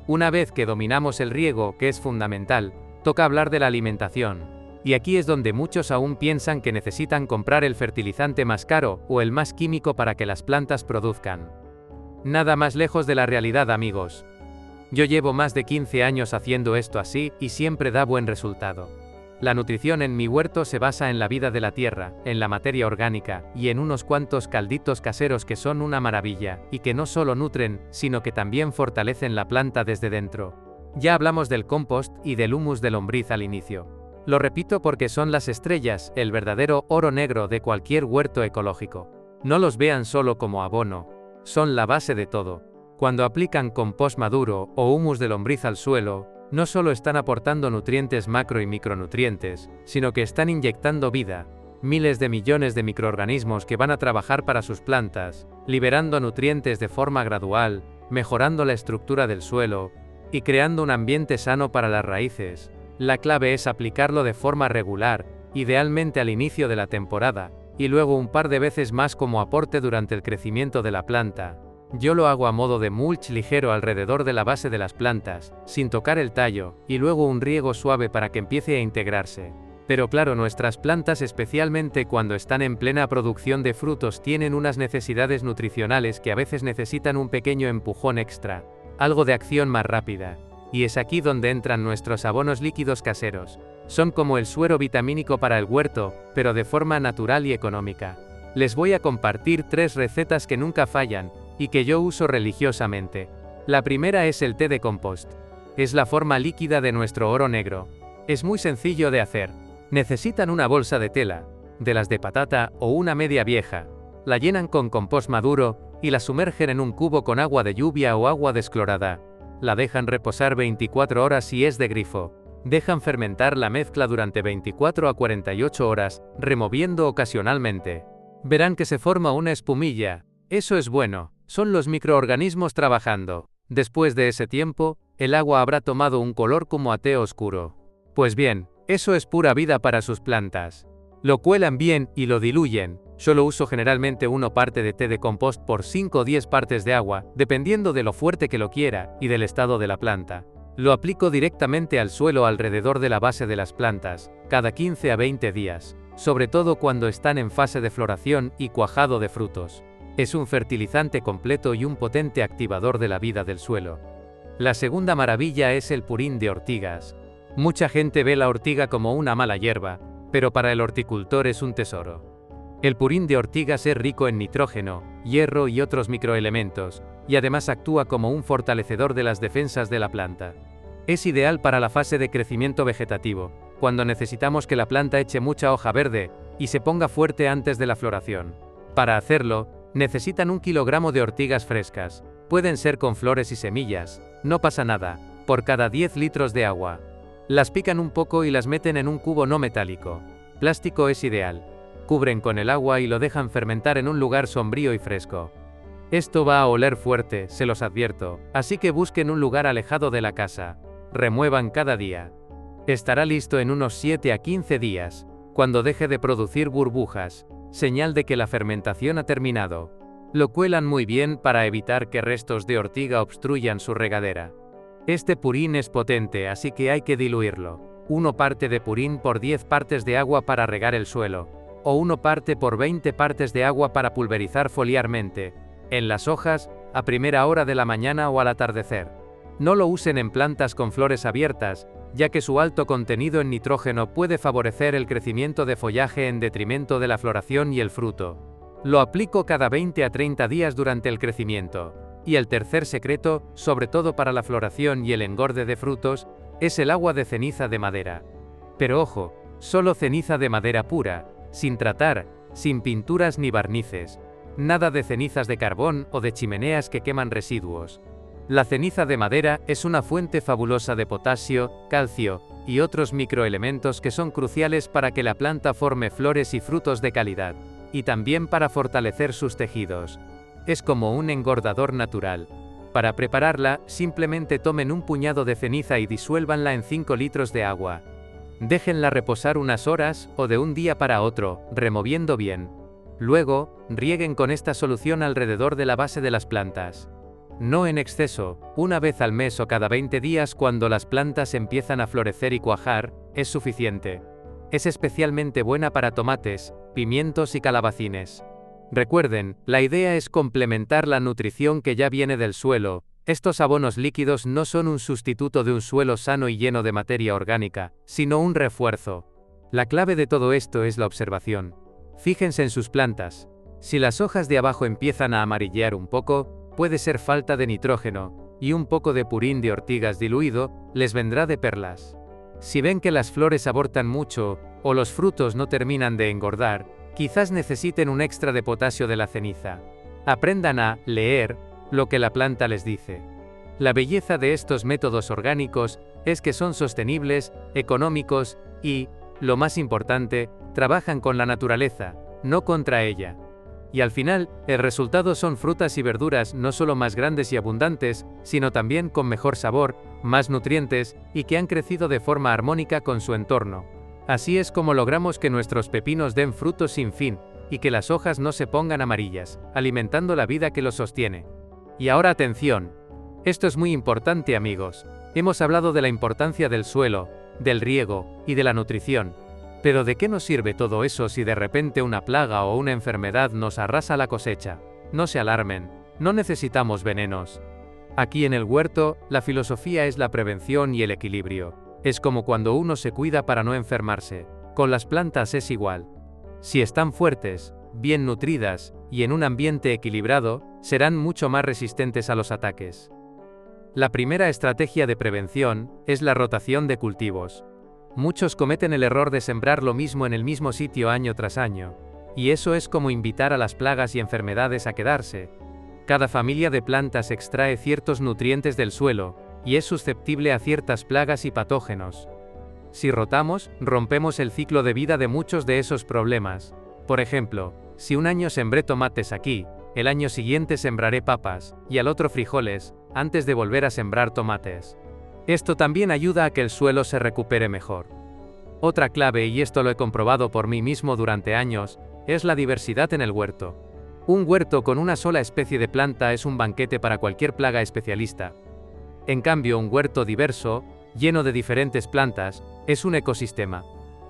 Una vez que dominamos el riego, que es fundamental, toca hablar de la alimentación. Y aquí es donde muchos aún piensan que necesitan comprar el fertilizante más caro o el más químico para que las plantas produzcan. Nada más lejos de la realidad, amigos. Yo llevo más de 15 años haciendo esto así y siempre da buen resultado. La nutrición en mi huerto se basa en la vida de la tierra, en la materia orgánica, y en unos cuantos calditos caseros que son una maravilla, y que no solo nutren, sino que también fortalecen la planta desde dentro. Ya hablamos del compost y del humus de lombriz al inicio. Lo repito porque son las estrellas, el verdadero oro negro de cualquier huerto ecológico. No los vean solo como abono, son la base de todo. Cuando aplican compost maduro o humus de lombriz al suelo, no solo están aportando nutrientes macro y micronutrientes, sino que están inyectando vida, miles de millones de microorganismos que van a trabajar para sus plantas, liberando nutrientes de forma gradual, mejorando la estructura del suelo, y creando un ambiente sano para las raíces. La clave es aplicarlo de forma regular, idealmente al inicio de la temporada, y luego un par de veces más como aporte durante el crecimiento de la planta. Yo lo hago a modo de mulch ligero alrededor de la base de las plantas, sin tocar el tallo, y luego un riego suave para que empiece a integrarse. Pero claro, nuestras plantas, especialmente cuando están en plena producción de frutos, tienen unas necesidades nutricionales que a veces necesitan un pequeño empujón extra, algo de acción más rápida. Y es aquí donde entran nuestros abonos líquidos caseros. Son como el suero vitamínico para el huerto, pero de forma natural y económica. Les voy a compartir 3 recetas que nunca fallan, y que yo uso religiosamente. La primera es el té de compost. Es la forma líquida de nuestro oro negro. Es muy sencillo de hacer. Necesitan una bolsa de tela, de las de patata o una media vieja. La llenan con compost maduro, y la sumergen en un cubo con agua de lluvia o agua desclorada. La dejan reposar 24 horas si es de grifo. Dejan fermentar la mezcla durante 24 a 48 horas, removiendo ocasionalmente. Verán que se forma una espumilla. Eso es bueno, son los microorganismos trabajando. Después de ese tiempo, el agua habrá tomado un color como a té oscuro. Pues bien, eso es pura vida para sus plantas. Lo cuelan bien y lo diluyen. Solo uso generalmente 1 parte de té de compost por 5 o 10 partes de agua, dependiendo de lo fuerte que lo quiera y del estado de la planta. Lo aplico directamente al suelo alrededor de la base de las plantas, cada 15 a 20 días, sobre todo cuando están en fase de floración y cuajado de frutos. Es un fertilizante completo y un potente activador de la vida del suelo. La segunda maravilla es el purín de ortigas. Mucha gente ve la ortiga como una mala hierba, pero para el horticultor es un tesoro. El purín de ortigas es rico en nitrógeno, hierro y otros microelementos, y además actúa como un fortalecedor de las defensas de la planta. Es ideal para la fase de crecimiento vegetativo, cuando necesitamos que la planta eche mucha hoja verde y se ponga fuerte antes de la floración. Para hacerlo, necesitan 1 kilogramo de ortigas frescas. Pueden ser con flores y semillas, no pasa nada, por cada 10 litros de agua. Las pican un poco y las meten en un cubo no metálico. Plástico es ideal. Cubren con el agua y lo dejan fermentar en un lugar sombrío y fresco. Esto va a oler fuerte, se los advierto, así que busquen un lugar alejado de la casa. Remuevan cada día. Estará listo en unos 7 a 15 días, cuando deje de producir burbujas, señal de que la fermentación ha terminado. Lo cuelan muy bien para evitar que restos de ortiga obstruyan su regadera. Este purín es potente, así que hay que diluirlo. 1 parte de purín por 10 partes de agua para regar el suelo, o 1 parte por 20 partes de agua para pulverizar foliarmente, en las hojas, a primera hora de la mañana o al atardecer. No lo usen en plantas con flores abiertas, ya que su alto contenido en nitrógeno puede favorecer el crecimiento de follaje en detrimento de la floración y el fruto. Lo aplico cada 20 a 30 días durante el crecimiento. Y el tercer secreto, sobre todo para la floración y el engorde de frutos, es el agua de ceniza de madera. Pero ojo, solo ceniza de madera pura, sin tratar, sin pinturas ni barnices. Nada de cenizas de carbón o de chimeneas que queman residuos. La ceniza de madera es una fuente fabulosa de potasio, calcio y otros microelementos que son cruciales para que la planta forme flores y frutos de calidad, y también para fortalecer sus tejidos. Es como un engordador natural. Para prepararla, simplemente tomen un puñado de ceniza y disuélvanla en 5 litros de agua. Déjenla reposar unas horas o de un día para otro, removiendo bien. Luego, rieguen con esta solución alrededor de la base de las plantas. No en exceso, una vez al mes o cada 20 días cuando las plantas empiezan a florecer y cuajar, es suficiente. Es especialmente buena para tomates, pimientos y calabacines. Recuerden, la idea es complementar la nutrición que ya viene del suelo. Estos abonos líquidos no son un sustituto de un suelo sano y lleno de materia orgánica, sino un refuerzo. La clave de todo esto es la observación. Fíjense en sus plantas. Si las hojas de abajo empiezan a amarillear un poco, puede ser falta de nitrógeno, y un poco de purín de ortigas diluido les vendrá de perlas. Si ven que las flores abortan mucho, o los frutos no terminan de engordar, quizás necesiten un extra de potasio de la ceniza. Aprendan a leer lo que la planta les dice. La belleza de estos métodos orgánicos es que son sostenibles, económicos y, lo más importante, trabajan con la naturaleza, no contra ella. Y al final, el resultado son frutas y verduras no solo más grandes y abundantes, sino también con mejor sabor, más nutrientes, y que han crecido de forma armónica con su entorno. Así es como logramos que nuestros pepinos den frutos sin fin, y que las hojas no se pongan amarillas, alimentando la vida que los sostiene. Y ahora atención. Esto es muy importante, amigos. Hemos hablado de la importancia del suelo, del riego, y de la nutrición. Pero ¿de qué nos sirve todo eso si de repente una plaga o una enfermedad nos arrasa la cosecha? No se alarmen, no necesitamos venenos. Aquí en el huerto, la filosofía es la prevención y el equilibrio. Es como cuando uno se cuida para no enfermarse. Con las plantas es igual. Si están fuertes, bien nutridas, y en un ambiente equilibrado, serán mucho más resistentes a los ataques. La primera estrategia de prevención es la rotación de cultivos. Muchos cometen el error de sembrar lo mismo en el mismo sitio año tras año, y eso es como invitar a las plagas y enfermedades a quedarse. Cada familia de plantas extrae ciertos nutrientes del suelo, y es susceptible a ciertas plagas y patógenos. Si rotamos, rompemos el ciclo de vida de muchos de esos problemas. Por ejemplo, si un año sembré tomates aquí, el año siguiente sembraré papas, y al otro frijoles, antes de volver a sembrar tomates. Esto también ayuda a que el suelo se recupere mejor. Otra clave, y esto lo he comprobado por mí mismo durante años, es la diversidad en el huerto. Un huerto con una sola especie de planta es un banquete para cualquier plaga especialista. En cambio, un huerto diverso, lleno de diferentes plantas, es un ecosistema.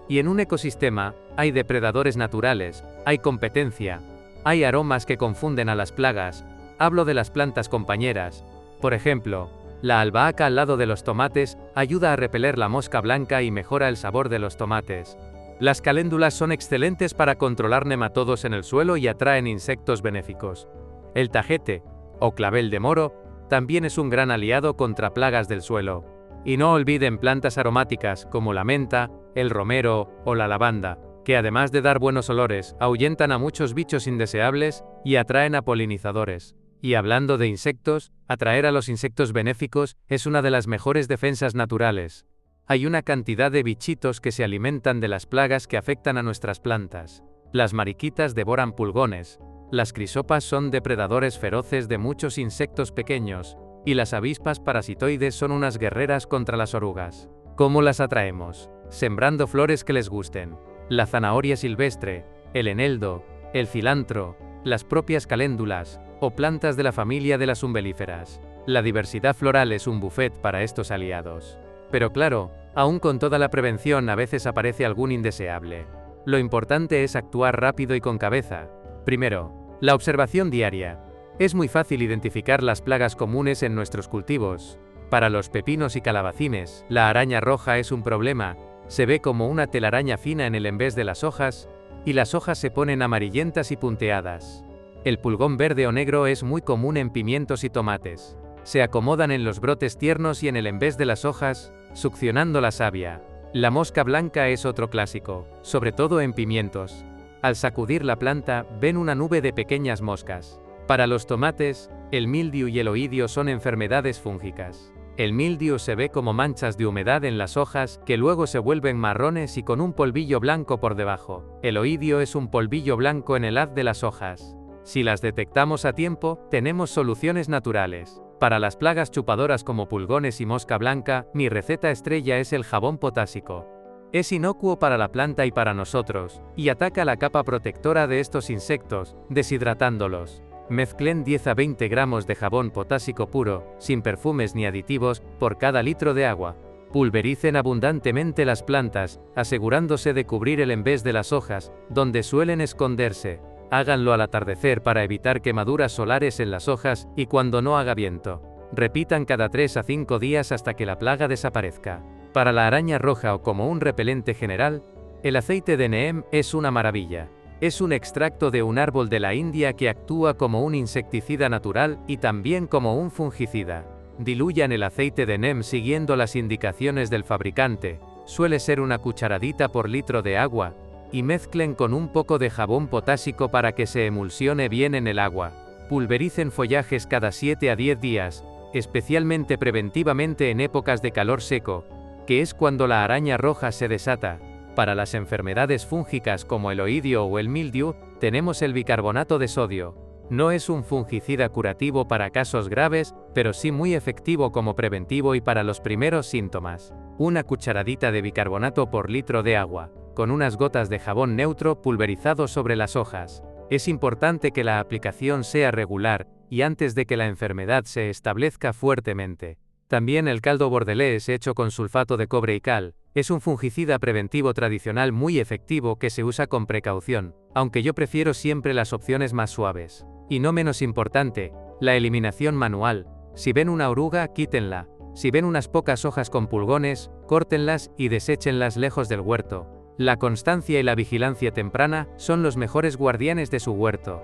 Y en un ecosistema, hay depredadores naturales, hay competencia, hay aromas que confunden a las plagas, hablo de las plantas compañeras. Por ejemplo, la albahaca al lado de los tomates ayuda a repeler la mosca blanca y mejora el sabor de los tomates. Las caléndulas son excelentes para controlar nematodos en el suelo y atraen insectos benéficos. El tajete, o clavel de moro, también es un gran aliado contra plagas del suelo. Y no olviden plantas aromáticas como la menta, el romero o la lavanda, que además de dar buenos olores, ahuyentan a muchos bichos indeseables y atraen a polinizadores. Y hablando de insectos, atraer a los insectos benéficos es una de las mejores defensas naturales. Hay una cantidad de bichitos que se alimentan de las plagas que afectan a nuestras plantas. Las mariquitas devoran pulgones, las crisopas son depredadores feroces de muchos insectos pequeños, y las avispas parasitoides son unas guerreras contra las orugas. ¿Cómo las atraemos? Sembrando flores que les gusten. La zanahoria silvestre, el eneldo, el cilantro, las propias caléndulas, o plantas de la familia de las umbelíferas. La diversidad floral es un buffet para estos aliados. Pero claro, aún con toda la prevención a veces aparece algún indeseable. Lo importante es actuar rápido y con cabeza. Primero, la observación diaria. Es muy fácil identificar las plagas comunes en nuestros cultivos. Para los pepinos y calabacines, la araña roja es un problema. Se ve como una telaraña fina en el envés de las hojas, y las hojas se ponen amarillentas y punteadas. El pulgón verde o negro es muy común en pimientos y tomates. Se acomodan en los brotes tiernos y en el envés de las hojas, succionando la savia. La mosca blanca es otro clásico, sobre todo en pimientos. Al sacudir la planta, ven una nube de pequeñas moscas. Para los tomates, el mildiu y el oidio son enfermedades fúngicas. El mildiu se ve como manchas de humedad en las hojas, que luego se vuelven marrones y con un polvillo blanco por debajo. El oidio es un polvillo blanco en el haz de las hojas. Si las detectamos a tiempo, tenemos soluciones naturales. Para las plagas chupadoras como pulgones y mosca blanca, mi receta estrella es el jabón potásico. Es inocuo para la planta y para nosotros, y ataca la capa protectora de estos insectos, deshidratándolos. Mezclen 10 a 20 gramos de jabón potásico puro, sin perfumes ni aditivos, por cada litro de agua. Pulvericen abundantemente las plantas, asegurándose de cubrir el envés de las hojas, donde suelen esconderse. Háganlo al atardecer para evitar quemaduras solares en las hojas y cuando no haga viento. Repitan cada 3 a 5 días hasta que la plaga desaparezca. Para la araña roja o como un repelente general, el aceite de neem es una maravilla. Es un extracto de un árbol de la India que actúa como un insecticida natural y también como un fungicida. Diluyan el aceite de neem siguiendo las indicaciones del fabricante, suele ser una cucharadita por litro de agua, y mezclen con un poco de jabón potásico para que se emulsione bien en el agua. Pulvericen follajes cada 7 a 10 días, especialmente preventivamente en épocas de calor seco, que es cuando la araña roja se desata. Para las enfermedades fúngicas como el oidio o el mildiu, tenemos el bicarbonato de sodio. No es un fungicida curativo para casos graves, pero sí muy efectivo como preventivo y para los primeros síntomas. Una cucharadita de bicarbonato por litro de agua, con unas gotas de jabón neutro pulverizado sobre las hojas. Es importante que la aplicación sea regular, y antes de que la enfermedad se establezca fuertemente. También el caldo bordelés hecho con sulfato de cobre y cal, es un fungicida preventivo tradicional muy efectivo que se usa con precaución, aunque yo prefiero siempre las opciones más suaves. Y no menos importante, la eliminación manual. Si ven una oruga, quítenla. Si ven unas pocas hojas con pulgones, córtenlas y deséchenlas lejos del huerto. La constancia y la vigilancia temprana son los mejores guardianes de su huerto.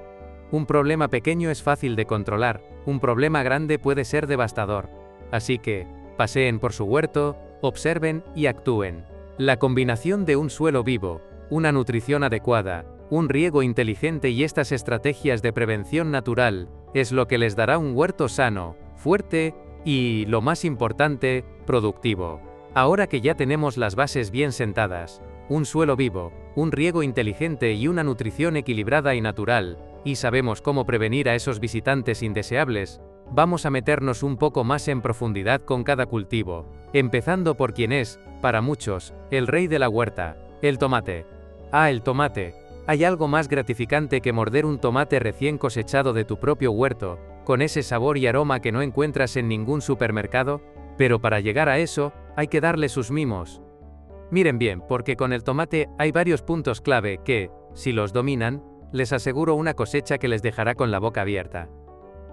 Un problema pequeño es fácil de controlar, un problema grande puede ser devastador. Así que, paseen por su huerto, observen y actúen. La combinación de un suelo vivo, una nutrición adecuada, un riego inteligente y estas estrategias de prevención natural, es lo que les dará un huerto sano, fuerte y, lo más importante, productivo. Ahora que ya tenemos las bases bien sentadas, un suelo vivo, un riego inteligente y una nutrición equilibrada y natural, y sabemos cómo prevenir a esos visitantes indeseables, vamos a meternos un poco más en profundidad con cada cultivo, empezando por quien es, para muchos, el rey de la huerta, el tomate. Ah, el tomate. ¿Hay algo más gratificante que morder un tomate recién cosechado de tu propio huerto, con ese sabor y aroma que no encuentras en ningún supermercado? Pero para llegar a eso, hay que darle sus mimos. Miren bien, porque con el tomate hay varios puntos clave que, si los dominan, les aseguro una cosecha que les dejará con la boca abierta.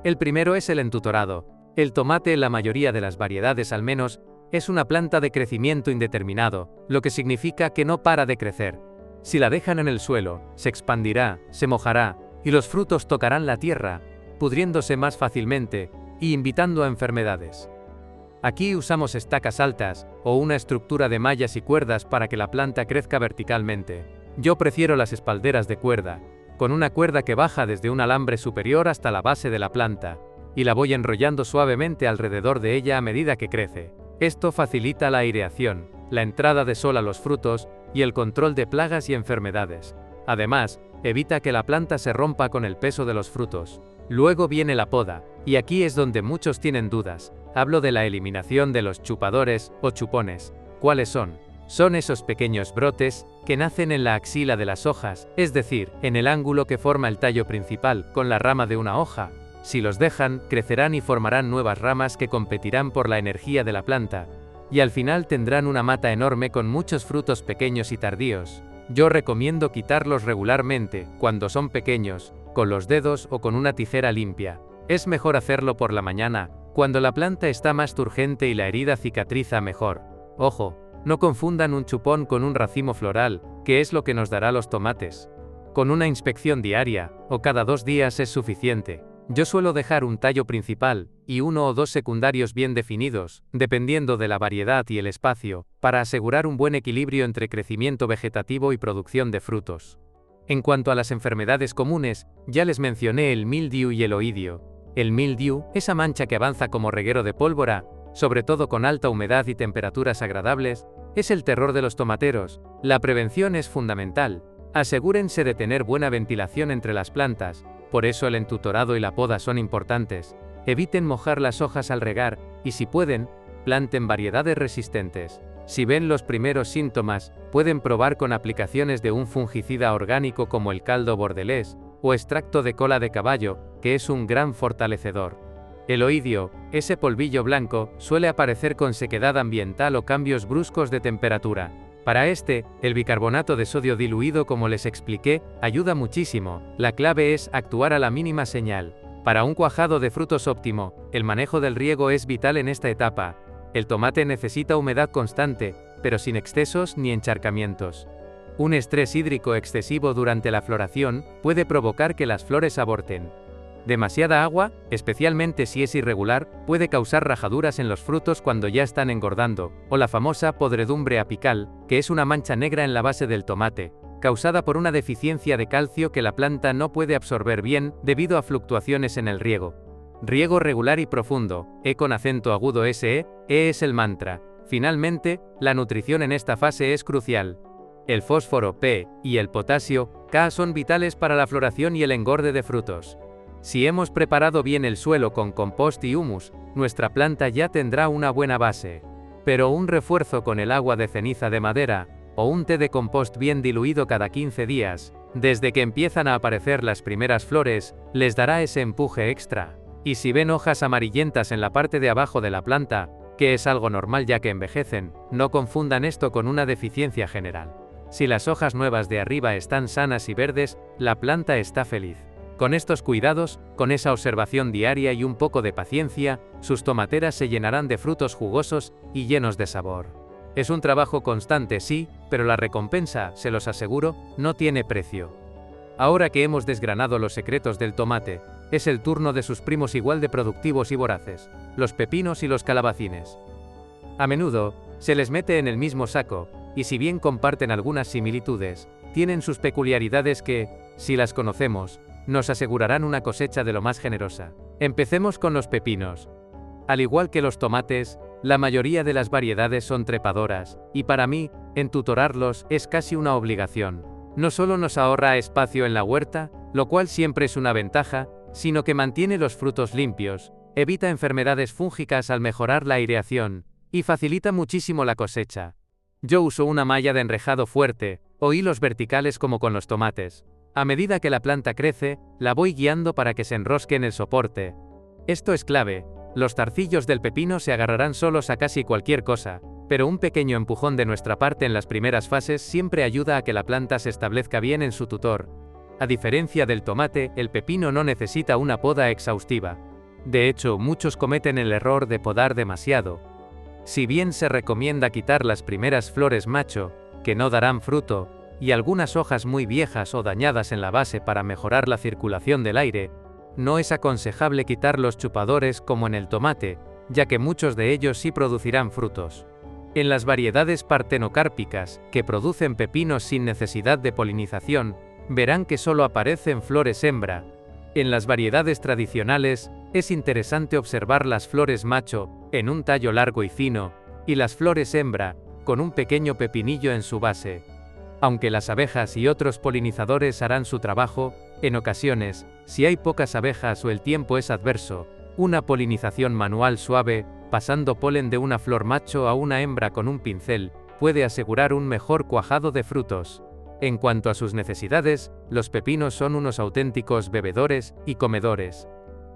El primero es el entutorado. El tomate, la mayoría de las variedades al menos, es una planta de crecimiento indeterminado, lo que significa que no para de crecer. Si la dejan en el suelo, se expandirá, se mojará, y los frutos tocarán la tierra, pudriéndose más fácilmente, y invitando a enfermedades. Aquí usamos estacas altas, o una estructura de mallas y cuerdas para que la planta crezca verticalmente. Yo prefiero las espalderas de cuerda, con una cuerda que baja desde un alambre superior hasta la base de la planta, y la voy enrollando suavemente alrededor de ella a medida que crece. Esto facilita la aireación, la entrada de sol a los frutos, y el control de plagas y enfermedades. Además, evita que la planta se rompa con el peso de los frutos. Luego viene la poda, y aquí es donde muchos tienen dudas. Hablo de la eliminación de los chupadores o chupones. ¿Cuáles son? Son esos pequeños brotes que nacen en la axila de las hojas, es decir, en el ángulo que forma el tallo principal, con la rama de una hoja. Si los dejan, crecerán y formarán nuevas ramas que competirán por la energía de la planta, y al final tendrán una mata enorme con muchos frutos pequeños y tardíos. Yo recomiendo quitarlos regularmente, cuando son pequeños, con los dedos o con una tijera limpia. Es mejor hacerlo por la mañana, cuando la planta está más turgente y la herida cicatriza mejor. Ojo, no confundan un chupón con un racimo floral, que es lo que nos dará los tomates. Con una inspección diaria, o cada 2 días es suficiente. Yo suelo dejar un tallo principal, y 1 o 2 secundarios bien definidos, dependiendo de la variedad y el espacio, para asegurar un buen equilibrio entre crecimiento vegetativo y producción de frutos. En cuanto a las enfermedades comunes, ya les mencioné el mildiu y el oidio. El mildiu, esa mancha que avanza como reguero de pólvora, sobre todo con alta humedad y temperaturas agradables, es el terror de los tomateros. La prevención es fundamental. Asegúrense de tener buena ventilación entre las plantas, por eso el entutorado y la poda son importantes. Eviten mojar las hojas al regar, y si pueden, planten variedades resistentes. Si ven los primeros síntomas, pueden probar con aplicaciones de un fungicida orgánico como el caldo bordelés, o extracto de cola de caballo, que es un gran fortalecedor. El oidio, ese polvillo blanco, suele aparecer con sequedad ambiental o cambios bruscos de temperatura. Para este, el bicarbonato de sodio diluido, como les expliqué, ayuda muchísimo. La clave es actuar a la mínima señal. Para un cuajado de frutos óptimo, el manejo del riego es vital en esta etapa. El tomate necesita humedad constante, pero sin excesos ni encharcamientos. Un estrés hídrico excesivo durante la floración puede provocar que las flores aborten. Demasiada agua, especialmente si es irregular, puede causar rajaduras en los frutos cuando ya están engordando, o la famosa podredumbre apical, que es una mancha negra en la base del tomate, causada por una deficiencia de calcio que la planta no puede absorber bien debido a fluctuaciones en el riego. Riego regular y profundo, con acento agudo SE, es el mantra. Finalmente, la nutrición en esta fase es crucial. El fósforo P y el potasio K son vitales para la floración y el engorde de frutos. Si hemos preparado bien el suelo con compost y humus, nuestra planta ya tendrá una buena base. Pero un refuerzo con el agua de ceniza de madera, o un té de compost bien diluido cada 15 días, desde que empiezan a aparecer las primeras flores, les dará ese empuje extra. Y si ven hojas amarillentas en la parte de abajo de la planta, que es algo normal ya que envejecen, no confundan esto con una deficiencia general. Si las hojas nuevas de arriba están sanas y verdes, la planta está feliz. Con estos cuidados, con esa observación diaria y un poco de paciencia, sus tomateras se llenarán de frutos jugosos y llenos de sabor. Es un trabajo constante, sí, pero la recompensa, se los aseguro, no tiene precio. Ahora que hemos desgranado los secretos del tomate, es el turno de sus primos igual de productivos y voraces, los pepinos y los calabacines. A menudo, se les mete en el mismo saco, y si bien comparten algunas similitudes, tienen sus peculiaridades que, si las conocemos, nos asegurarán una cosecha de lo más generosa. Empecemos con los pepinos. Al igual que los tomates, la mayoría de las variedades son trepadoras, y para mí, entutorarlos es casi una obligación. No solo nos ahorra espacio en la huerta, lo cual siempre es una ventaja, sino que mantiene los frutos limpios, evita enfermedades fúngicas al mejorar la aireación, y facilita muchísimo la cosecha. Yo uso una malla de enrejado fuerte, o hilos verticales como con los tomates. A medida que la planta crece, la voy guiando para que se enrosque en el soporte. Esto es clave. Los zarcillos del pepino se agarrarán solos a casi cualquier cosa, pero un pequeño empujón de nuestra parte en las primeras fases siempre ayuda a que la planta se establezca bien en su tutor. A diferencia del tomate, el pepino no necesita una poda exhaustiva. De hecho, muchos cometen el error de podar demasiado. Si bien se recomienda quitar las primeras flores macho, que no darán fruto, y algunas hojas muy viejas o dañadas en la base para mejorar la circulación del aire, no es aconsejable quitar los chupadores como en el tomate, ya que muchos de ellos sí producirán frutos. En las variedades partenocárpicas, que producen pepinos sin necesidad de polinización, verán que solo aparecen flores hembra. En las variedades tradicionales, es interesante observar las flores macho, en un tallo largo y fino, y las flores hembra, con un pequeño pepinillo en su base. Aunque las abejas y otros polinizadores harán su trabajo, en ocasiones, si hay pocas abejas o el tiempo es adverso, una polinización manual suave, pasando polen de una flor macho a una hembra con un pincel, puede asegurar un mejor cuajado de frutos. En cuanto a sus necesidades, los pepinos son unos auténticos bebedores y comedores.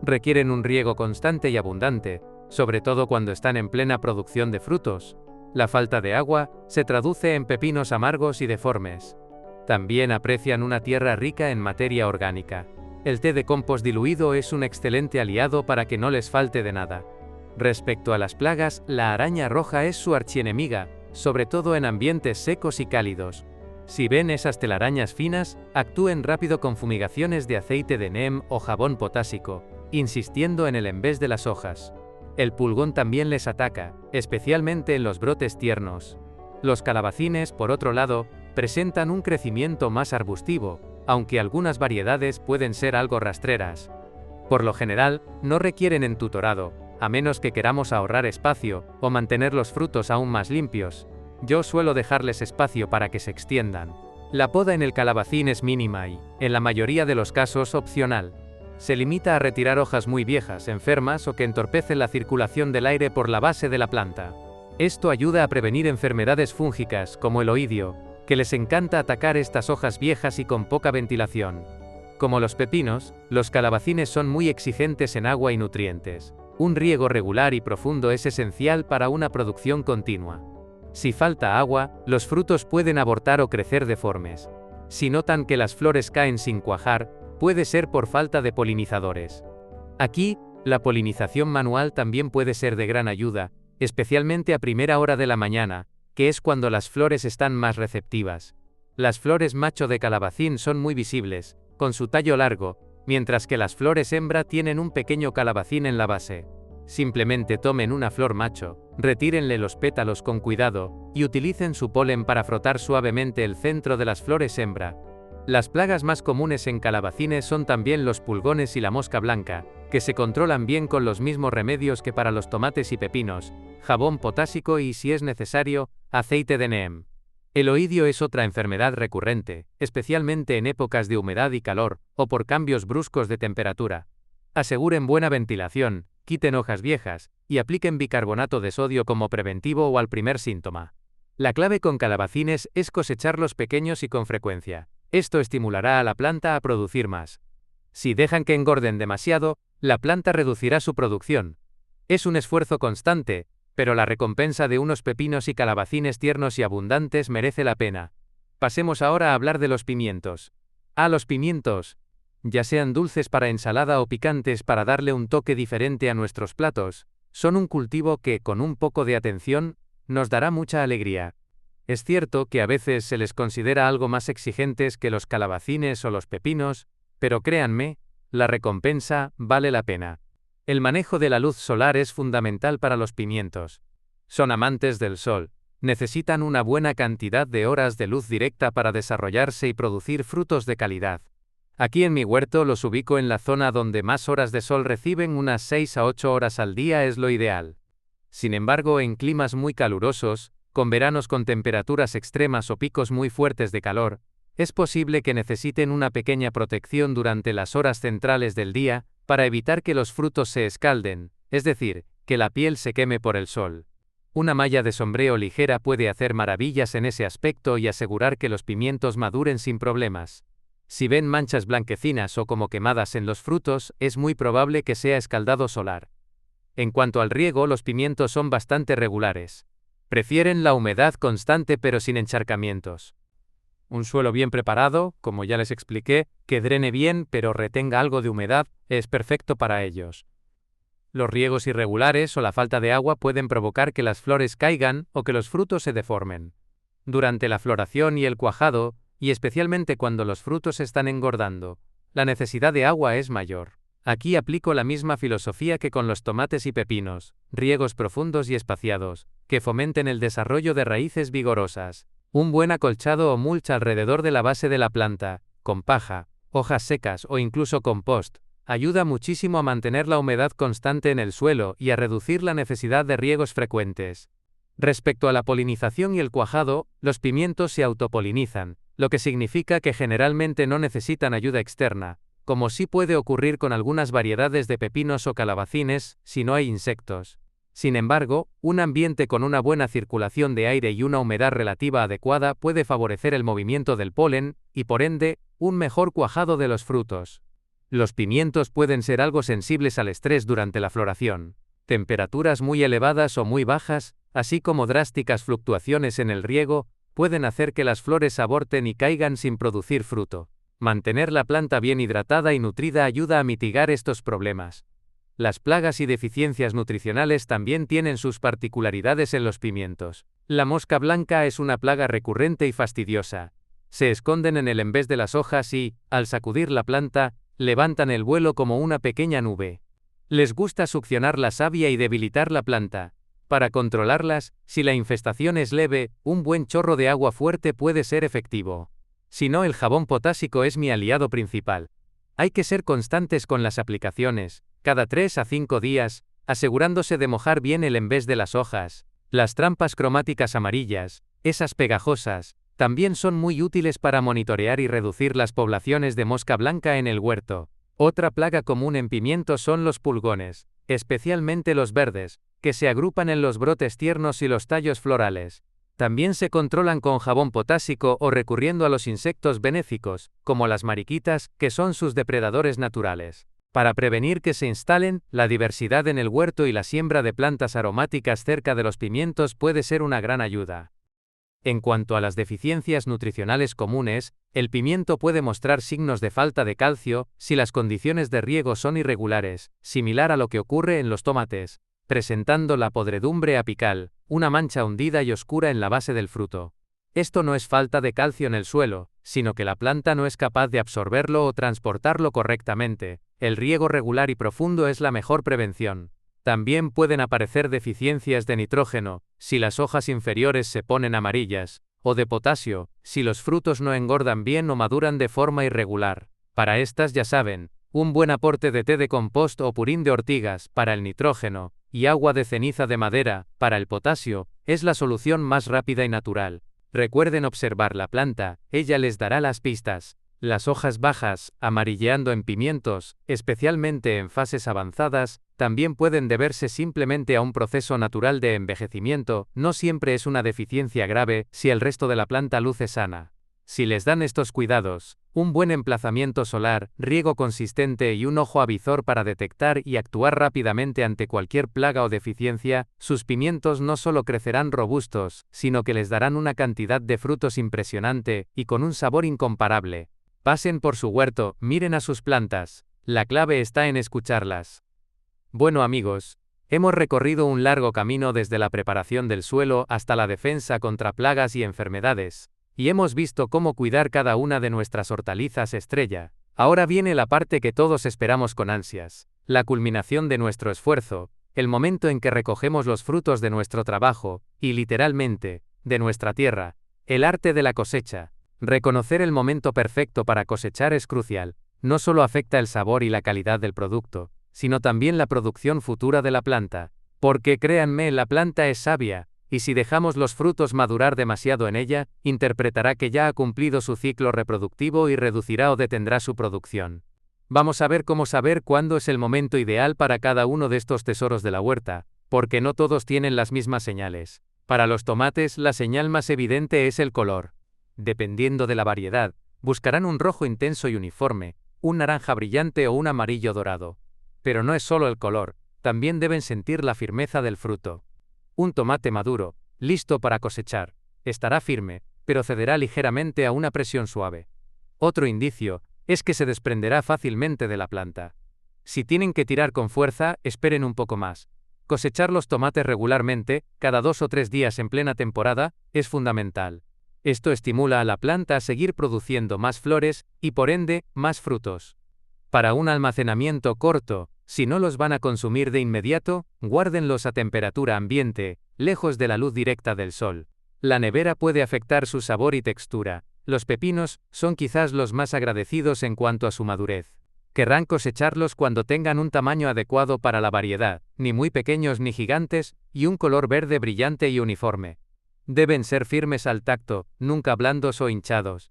Requieren un riego constante y abundante, sobre todo cuando están en plena producción de frutos. La falta de agua se traduce en pepinos amargos y deformes. También aprecian una tierra rica en materia orgánica. El té de compost diluido es un excelente aliado para que no les falte de nada. Respecto a las plagas, la araña roja es su archienemiga, sobre todo en ambientes secos y cálidos. Si ven esas telarañas finas, actúen rápido con fumigaciones de aceite de neem o jabón potásico, insistiendo en el envés de las hojas. El pulgón también les ataca, especialmente en los brotes tiernos. Los calabacines, por otro lado, presentan un crecimiento más arbustivo, aunque algunas variedades pueden ser algo rastreras. Por lo general, no requieren entutorado, a menos que queramos ahorrar espacio o mantener los frutos aún más limpios. Yo suelo dejarles espacio para que se extiendan. La poda en el calabacín es mínima y, en la mayoría de los casos, opcional. Se limita a retirar hojas muy viejas, enfermas o que entorpecen la circulación del aire por la base de la planta. Esto ayuda a prevenir enfermedades fúngicas, como el oidio, que les encanta atacar estas hojas viejas y con poca ventilación. Como los pepinos, los calabacines son muy exigentes en agua y nutrientes. Un riego regular y profundo es esencial para una producción continua. Si falta agua, los frutos pueden abortar o crecer deformes. Si notan que las flores caen sin cuajar, puede ser por falta de polinizadores. Aquí, la polinización manual también puede ser de gran ayuda, especialmente a primera hora de la mañana, que es cuando las flores están más receptivas. Las flores macho de calabacín son muy visibles, con su tallo largo, mientras que las flores hembra tienen un pequeño calabacín en la base. Simplemente tomen una flor macho, retírenle los pétalos con cuidado, y utilicen su polen para frotar suavemente el centro de las flores hembra. Las plagas más comunes en calabacines son también los pulgones y la mosca blanca, que se controlan bien con los mismos remedios que para los tomates y pepinos, jabón potásico y, si es necesario, aceite de neem. El oidio es otra enfermedad recurrente, especialmente en épocas de humedad y calor, o por cambios bruscos de temperatura. Aseguren buena ventilación, quiten hojas viejas, y apliquen bicarbonato de sodio como preventivo o al primer síntoma. La clave con calabacines es cosecharlos pequeños y con frecuencia. Esto estimulará a la planta a producir más. Si dejan que engorden demasiado, la planta reducirá su producción. Es un esfuerzo constante, pero la recompensa de unos pepinos y calabacines tiernos y abundantes merece la pena. Pasemos ahora a hablar de los pimientos. Los pimientos, ya sean dulces para ensalada o picantes para darle un toque diferente a nuestros platos, son un cultivo que, con un poco de atención, nos dará mucha alegría. Es cierto que a veces se les considera algo más exigentes que los calabacines o los pepinos, pero créanme, la recompensa vale la pena. El manejo de la luz solar es fundamental para los pimientos. Son amantes del sol, necesitan una buena cantidad de horas de luz directa para desarrollarse y producir frutos de calidad. Aquí en mi huerto los ubico en la zona donde más horas de sol reciben, unas 6 a 8 horas al día es lo ideal. Sin embargo, en climas muy calurosos, con veranos con temperaturas extremas o picos muy fuertes de calor, es posible que necesiten una pequeña protección durante las horas centrales del día, para evitar que los frutos se escalden, es decir, que la piel se queme por el sol. Una malla de sombreo ligera puede hacer maravillas en ese aspecto y asegurar que los pimientos maduren sin problemas. Si ven manchas blanquecinas o como quemadas en los frutos, es muy probable que sea escaldado solar. En cuanto al riego, los pimientos son bastante regulares. Prefieren la humedad constante pero sin encharcamientos. Un suelo bien preparado, como ya les expliqué, que drene bien pero retenga algo de humedad, es perfecto para ellos. Los riegos irregulares o la falta de agua pueden provocar que las flores caigan o que los frutos se deformen. Durante la floración y el cuajado, y especialmente cuando los frutos están engordando, la necesidad de agua es mayor. Aquí aplico la misma filosofía que con los tomates y pepinos, riegos profundos y espaciados, que fomenten el desarrollo de raíces vigorosas. Un buen acolchado o mulch alrededor de la base de la planta, con paja, hojas secas o incluso compost, ayuda muchísimo a mantener la humedad constante en el suelo y a reducir la necesidad de riegos frecuentes. Respecto a la polinización y el cuajado, los pimientos se autopolinizan, lo que significa que generalmente no necesitan ayuda externa, como sí puede ocurrir con algunas variedades de pepinos o calabacines, si no hay insectos. Sin embargo, un ambiente con una buena circulación de aire y una humedad relativa adecuada puede favorecer el movimiento del polen, y por ende, un mejor cuajado de los frutos. Los pimientos pueden ser algo sensibles al estrés durante la floración. Temperaturas muy elevadas o muy bajas, así como drásticas fluctuaciones en el riego, pueden hacer que las flores aborten y caigan sin producir fruto. Mantener la planta bien hidratada y nutrida ayuda a mitigar estos problemas. Las plagas y deficiencias nutricionales también tienen sus particularidades en los pimientos. La mosca blanca es una plaga recurrente y fastidiosa. Se esconden en el envés de las hojas y, al sacudir la planta, levantan el vuelo como una pequeña nube. Les gusta succionar la savia y debilitar la planta. Para controlarlas, si la infestación es leve, un buen chorro de agua fuerte puede ser efectivo. Si no, el jabón potásico es mi aliado principal. Hay que ser constantes con las aplicaciones, cada 3 a 5 días, asegurándose de mojar bien el envés de las hojas. Las trampas cromáticas amarillas, esas pegajosas, también son muy útiles para monitorear y reducir las poblaciones de mosca blanca en el huerto. Otra plaga común en pimientos son los pulgones, especialmente los verdes, que se agrupan en los brotes tiernos y los tallos florales. También se controlan con jabón potásico o recurriendo a los insectos benéficos, como las mariquitas, que son sus depredadores naturales. Para prevenir que se instalen, la diversidad en el huerto y la siembra de plantas aromáticas cerca de los pimientos puede ser una gran ayuda. En cuanto a las deficiencias nutricionales comunes, el pimiento puede mostrar signos de falta de calcio si las condiciones de riego son irregulares, similar a lo que ocurre en los tomates, presentando la podredumbre apical, una mancha hundida y oscura en la base del fruto. Esto no es falta de calcio en el suelo, sino que la planta no es capaz de absorberlo o transportarlo correctamente. El riego regular y profundo es la mejor prevención. También pueden aparecer deficiencias de nitrógeno, si las hojas inferiores se ponen amarillas, o de potasio, si los frutos no engordan bien o maduran de forma irregular. Para estas ya saben, un buen aporte de té de compost o purín de ortigas para el nitrógeno, y agua de ceniza de madera para el potasio, es la solución más rápida y natural. Recuerden observar la planta, ella les dará las pistas. Las hojas bajas, amarilleando en pimientos, especialmente en fases avanzadas, también pueden deberse simplemente a un proceso natural de envejecimiento, no siempre es una deficiencia grave si el resto de la planta luce sana. Si les dan estos cuidados, un buen emplazamiento solar, riego consistente y un ojo avizor para detectar y actuar rápidamente ante cualquier plaga o deficiencia, sus pimientos no solo crecerán robustos, sino que les darán una cantidad de frutos impresionante y con un sabor incomparable. Pasen por su huerto, miren a sus plantas. La clave está en escucharlas. Bueno amigos, hemos recorrido un largo camino desde la preparación del suelo hasta la defensa contra plagas y enfermedades, y hemos visto cómo cuidar cada una de nuestras hortalizas estrella. Ahora viene la parte que todos esperamos con ansias, la culminación de nuestro esfuerzo, el momento en que recogemos los frutos de nuestro trabajo, y literalmente, de nuestra tierra, el arte de la cosecha. Reconocer el momento perfecto para cosechar es crucial, no solo afecta el sabor y la calidad del producto, sino también la producción futura de la planta. Porque créanme, la planta es sabia, y si dejamos los frutos madurar demasiado en ella, interpretará que ya ha cumplido su ciclo reproductivo y reducirá o detendrá su producción. Vamos a ver cómo saber cuándo es el momento ideal para cada uno de estos tesoros de la huerta, porque no todos tienen las mismas señales. Para los tomates, la señal más evidente es el color. Dependiendo de la variedad, buscarán un rojo intenso y uniforme, un naranja brillante o un amarillo dorado. Pero no es solo el color, también deben sentir la firmeza del fruto. Un tomate maduro, listo para cosechar, estará firme, pero cederá ligeramente a una presión suave. Otro indicio es que se desprenderá fácilmente de la planta. Si tienen que tirar con fuerza, esperen un poco más. Cosechar los tomates regularmente, cada 2 o 3 días en plena temporada, es fundamental. Esto estimula a la planta a seguir produciendo más flores y, por ende, más frutos. Para un almacenamiento corto, si no los van a consumir de inmediato, guárdenlos a temperatura ambiente, lejos de la luz directa del sol. La nevera puede afectar su sabor y textura. Los pepinos son quizás los más agradecidos en cuanto a su madurez. Querrán cosecharlos cuando tengan un tamaño adecuado para la variedad, ni muy pequeños ni gigantes, y un color verde brillante y uniforme. Deben ser firmes al tacto, nunca blandos o hinchados.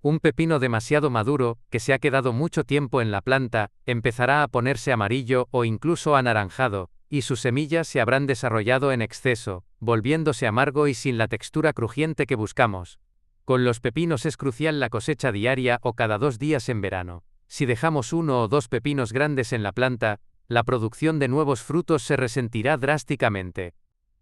Un pepino demasiado maduro, que se ha quedado mucho tiempo en la planta, empezará a ponerse amarillo o incluso anaranjado, y sus semillas se habrán desarrollado en exceso, volviéndose amargo y sin la textura crujiente que buscamos. Con los pepinos es crucial la cosecha diaria o cada 2 días en verano. Si dejamos 1 o 2 pepinos grandes en la planta, la producción de nuevos frutos se resentirá drásticamente.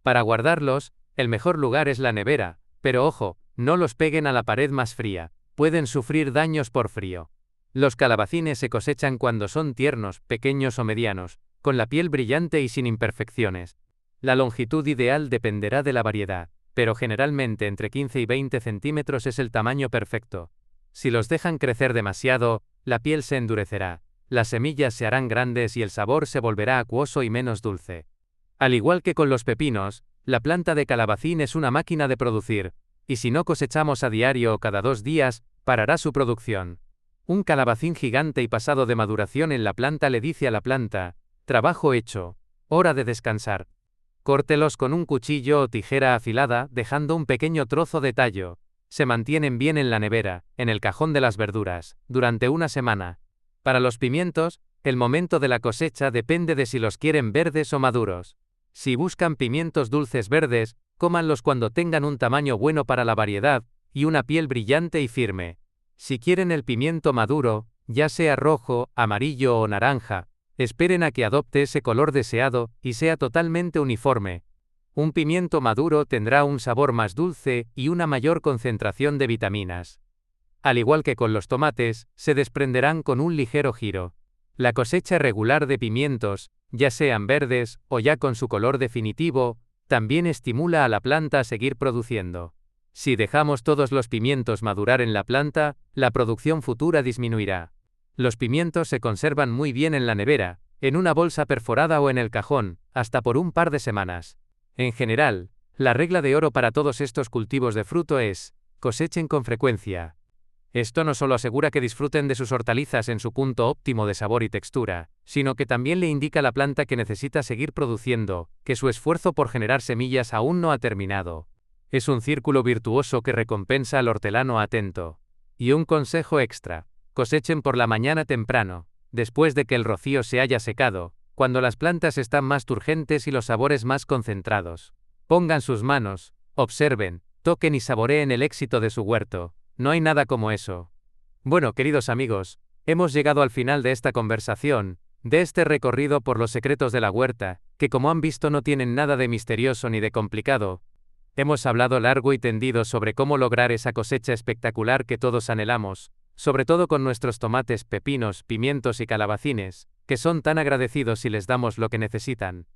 Para guardarlos, el mejor lugar es la nevera, pero ojo, no los peguen a la pared más fría. Pueden sufrir daños por frío. Los calabacines se cosechan cuando son tiernos, pequeños o medianos, con la piel brillante y sin imperfecciones. La longitud ideal dependerá de la variedad, pero generalmente entre 15 y 20 centímetros es el tamaño perfecto. Si los dejan crecer demasiado, la piel se endurecerá, las semillas se harán grandes y el sabor se volverá acuoso y menos dulce. Al igual que con los pepinos, la planta de calabacín es una máquina de producir, y si no cosechamos a diario o cada 2 días, parará su producción. Un calabacín gigante y pasado de maduración en la planta le dice a la planta: trabajo hecho, hora de descansar. Córtelos con un cuchillo o tijera afilada, dejando un pequeño trozo de tallo. Se mantienen bien en la nevera, en el cajón de las verduras, durante una semana. Para los pimientos, el momento de la cosecha depende de si los quieren verdes o maduros. Si buscan pimientos dulces verdes, cómanlos cuando tengan un tamaño bueno para la variedad, y una piel brillante y firme. Si quieren el pimiento maduro, ya sea rojo, amarillo o naranja, esperen a que adopte ese color deseado, y sea totalmente uniforme. Un pimiento maduro tendrá un sabor más dulce y una mayor concentración de vitaminas. Al igual que con los tomates, se desprenderán con un ligero giro. La cosecha regular de pimientos, ya sean verdes o ya con su color definitivo, también estimula a la planta a seguir produciendo. Si dejamos todos los pimientos madurar en la planta, la producción futura disminuirá. Los pimientos se conservan muy bien en la nevera, en una bolsa perforada o en el cajón, hasta por un par de semanas. En general, la regla de oro para todos estos cultivos de fruto es: cosechen con frecuencia. Esto no solo asegura que disfruten de sus hortalizas en su punto óptimo de sabor y textura, sino que también le indica a la planta que necesita seguir produciendo, que su esfuerzo por generar semillas aún no ha terminado. Es un círculo virtuoso que recompensa al hortelano atento. Y un consejo extra: cosechen por la mañana temprano, después de que el rocío se haya secado, cuando las plantas están más turgentes y los sabores más concentrados. Pongan sus manos, observen, toquen y saboreen el éxito de su huerto. No hay nada como eso. Bueno, queridos amigos, hemos llegado al final de esta conversación, de este recorrido por los secretos de la huerta, que como han visto no tienen nada de misterioso ni de complicado. Hemos hablado largo y tendido sobre cómo lograr esa cosecha espectacular que todos anhelamos, sobre todo con nuestros tomates, pepinos, pimientos y calabacines, que son tan agradecidos si les damos lo que necesitan.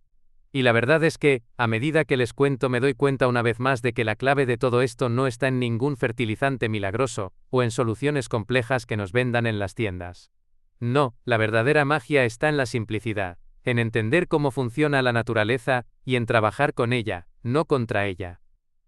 Y la verdad es que, a medida que les cuento, me doy cuenta una vez más de que la clave de todo esto no está en ningún fertilizante milagroso, o en soluciones complejas que nos vendan en las tiendas. No, la verdadera magia está en la simplicidad, en entender cómo funciona la naturaleza, y en trabajar con ella, no contra ella.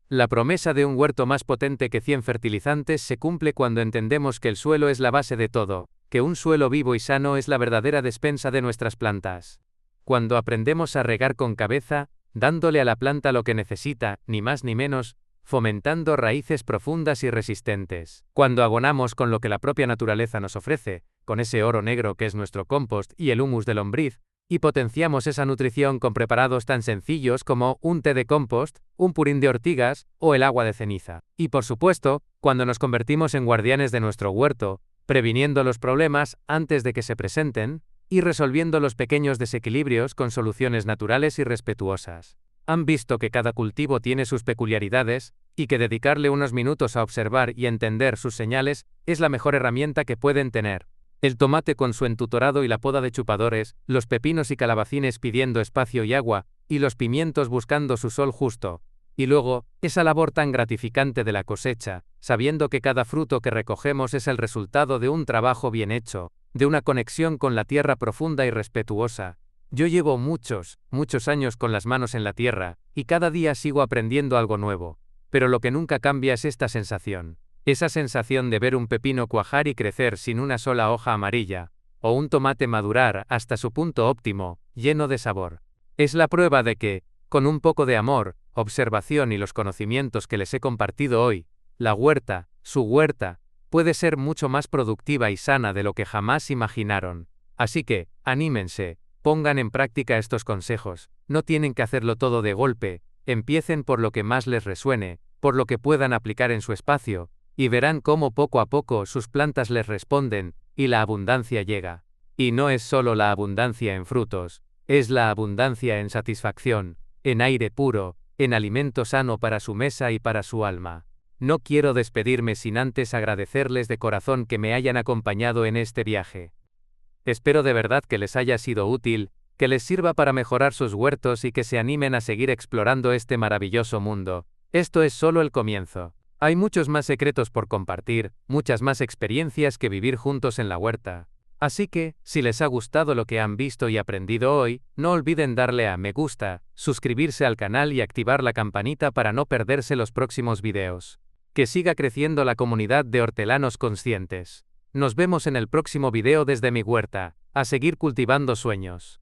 La promesa de un huerto más potente que 100 fertilizantes se cumple cuando entendemos que el suelo es la base de todo, que un suelo vivo y sano es la verdadera despensa de nuestras plantas. Cuando aprendemos a regar con cabeza, dándole a la planta lo que necesita, ni más ni menos, fomentando raíces profundas y resistentes. Cuando abonamos con lo que la propia naturaleza nos ofrece, con ese oro negro que es nuestro compost y el humus de lombriz, y potenciamos esa nutrición con preparados tan sencillos como un té de compost, un purín de ortigas o el agua de ceniza. Y por supuesto, cuando nos convertimos en guardianes de nuestro huerto, previniendo los problemas antes de que se presenten, y resolviendo los pequeños desequilibrios con soluciones naturales y respetuosas. Han visto que cada cultivo tiene sus peculiaridades, y que dedicarle unos minutos a observar y entender sus señales es la mejor herramienta que pueden tener. El tomate con su entutorado y la poda de chupadores, los pepinos y calabacines pidiendo espacio y agua, y los pimientos buscando su sol justo. Y luego, esa labor tan gratificante de la cosecha, sabiendo que cada fruto que recogemos es el resultado de un trabajo bien hecho, de una conexión con la tierra profunda y respetuosa. Yo llevo muchos años con las manos en la tierra, y cada día sigo aprendiendo algo nuevo. Pero lo que nunca cambia es esta sensación. Esa sensación de ver un pepino cuajar y crecer sin una sola hoja amarilla, o un tomate madurar hasta su punto óptimo, lleno de sabor. Es la prueba de que, con un poco de amor, observación y los conocimientos que les he compartido hoy, la huerta, su huerta, puede ser mucho más productiva y sana de lo que jamás imaginaron. Así que, anímense, pongan en práctica estos consejos, no tienen que hacerlo todo de golpe, empiecen por lo que más les resuene, por lo que puedan aplicar en su espacio, y verán cómo poco a poco sus plantas les responden, y la abundancia llega. Y no es solo la abundancia en frutos, es la abundancia en satisfacción, en aire puro, en alimento sano para su mesa y para su alma. No quiero despedirme sin antes agradecerles de corazón que me hayan acompañado en este viaje. Espero de verdad que les haya sido útil, que les sirva para mejorar sus huertos y que se animen a seguir explorando este maravilloso mundo. Esto es solo el comienzo. Hay muchos más secretos por compartir, muchas más experiencias que vivir juntos en la huerta. Así que, si les ha gustado lo que han visto y aprendido hoy, no olviden darle a me gusta, suscribirse al canal y activar la campanita para no perderse los próximos videos. Que siga creciendo la comunidad de hortelanos conscientes. Nos vemos en el próximo video desde mi huerta. A seguir cultivando sueños.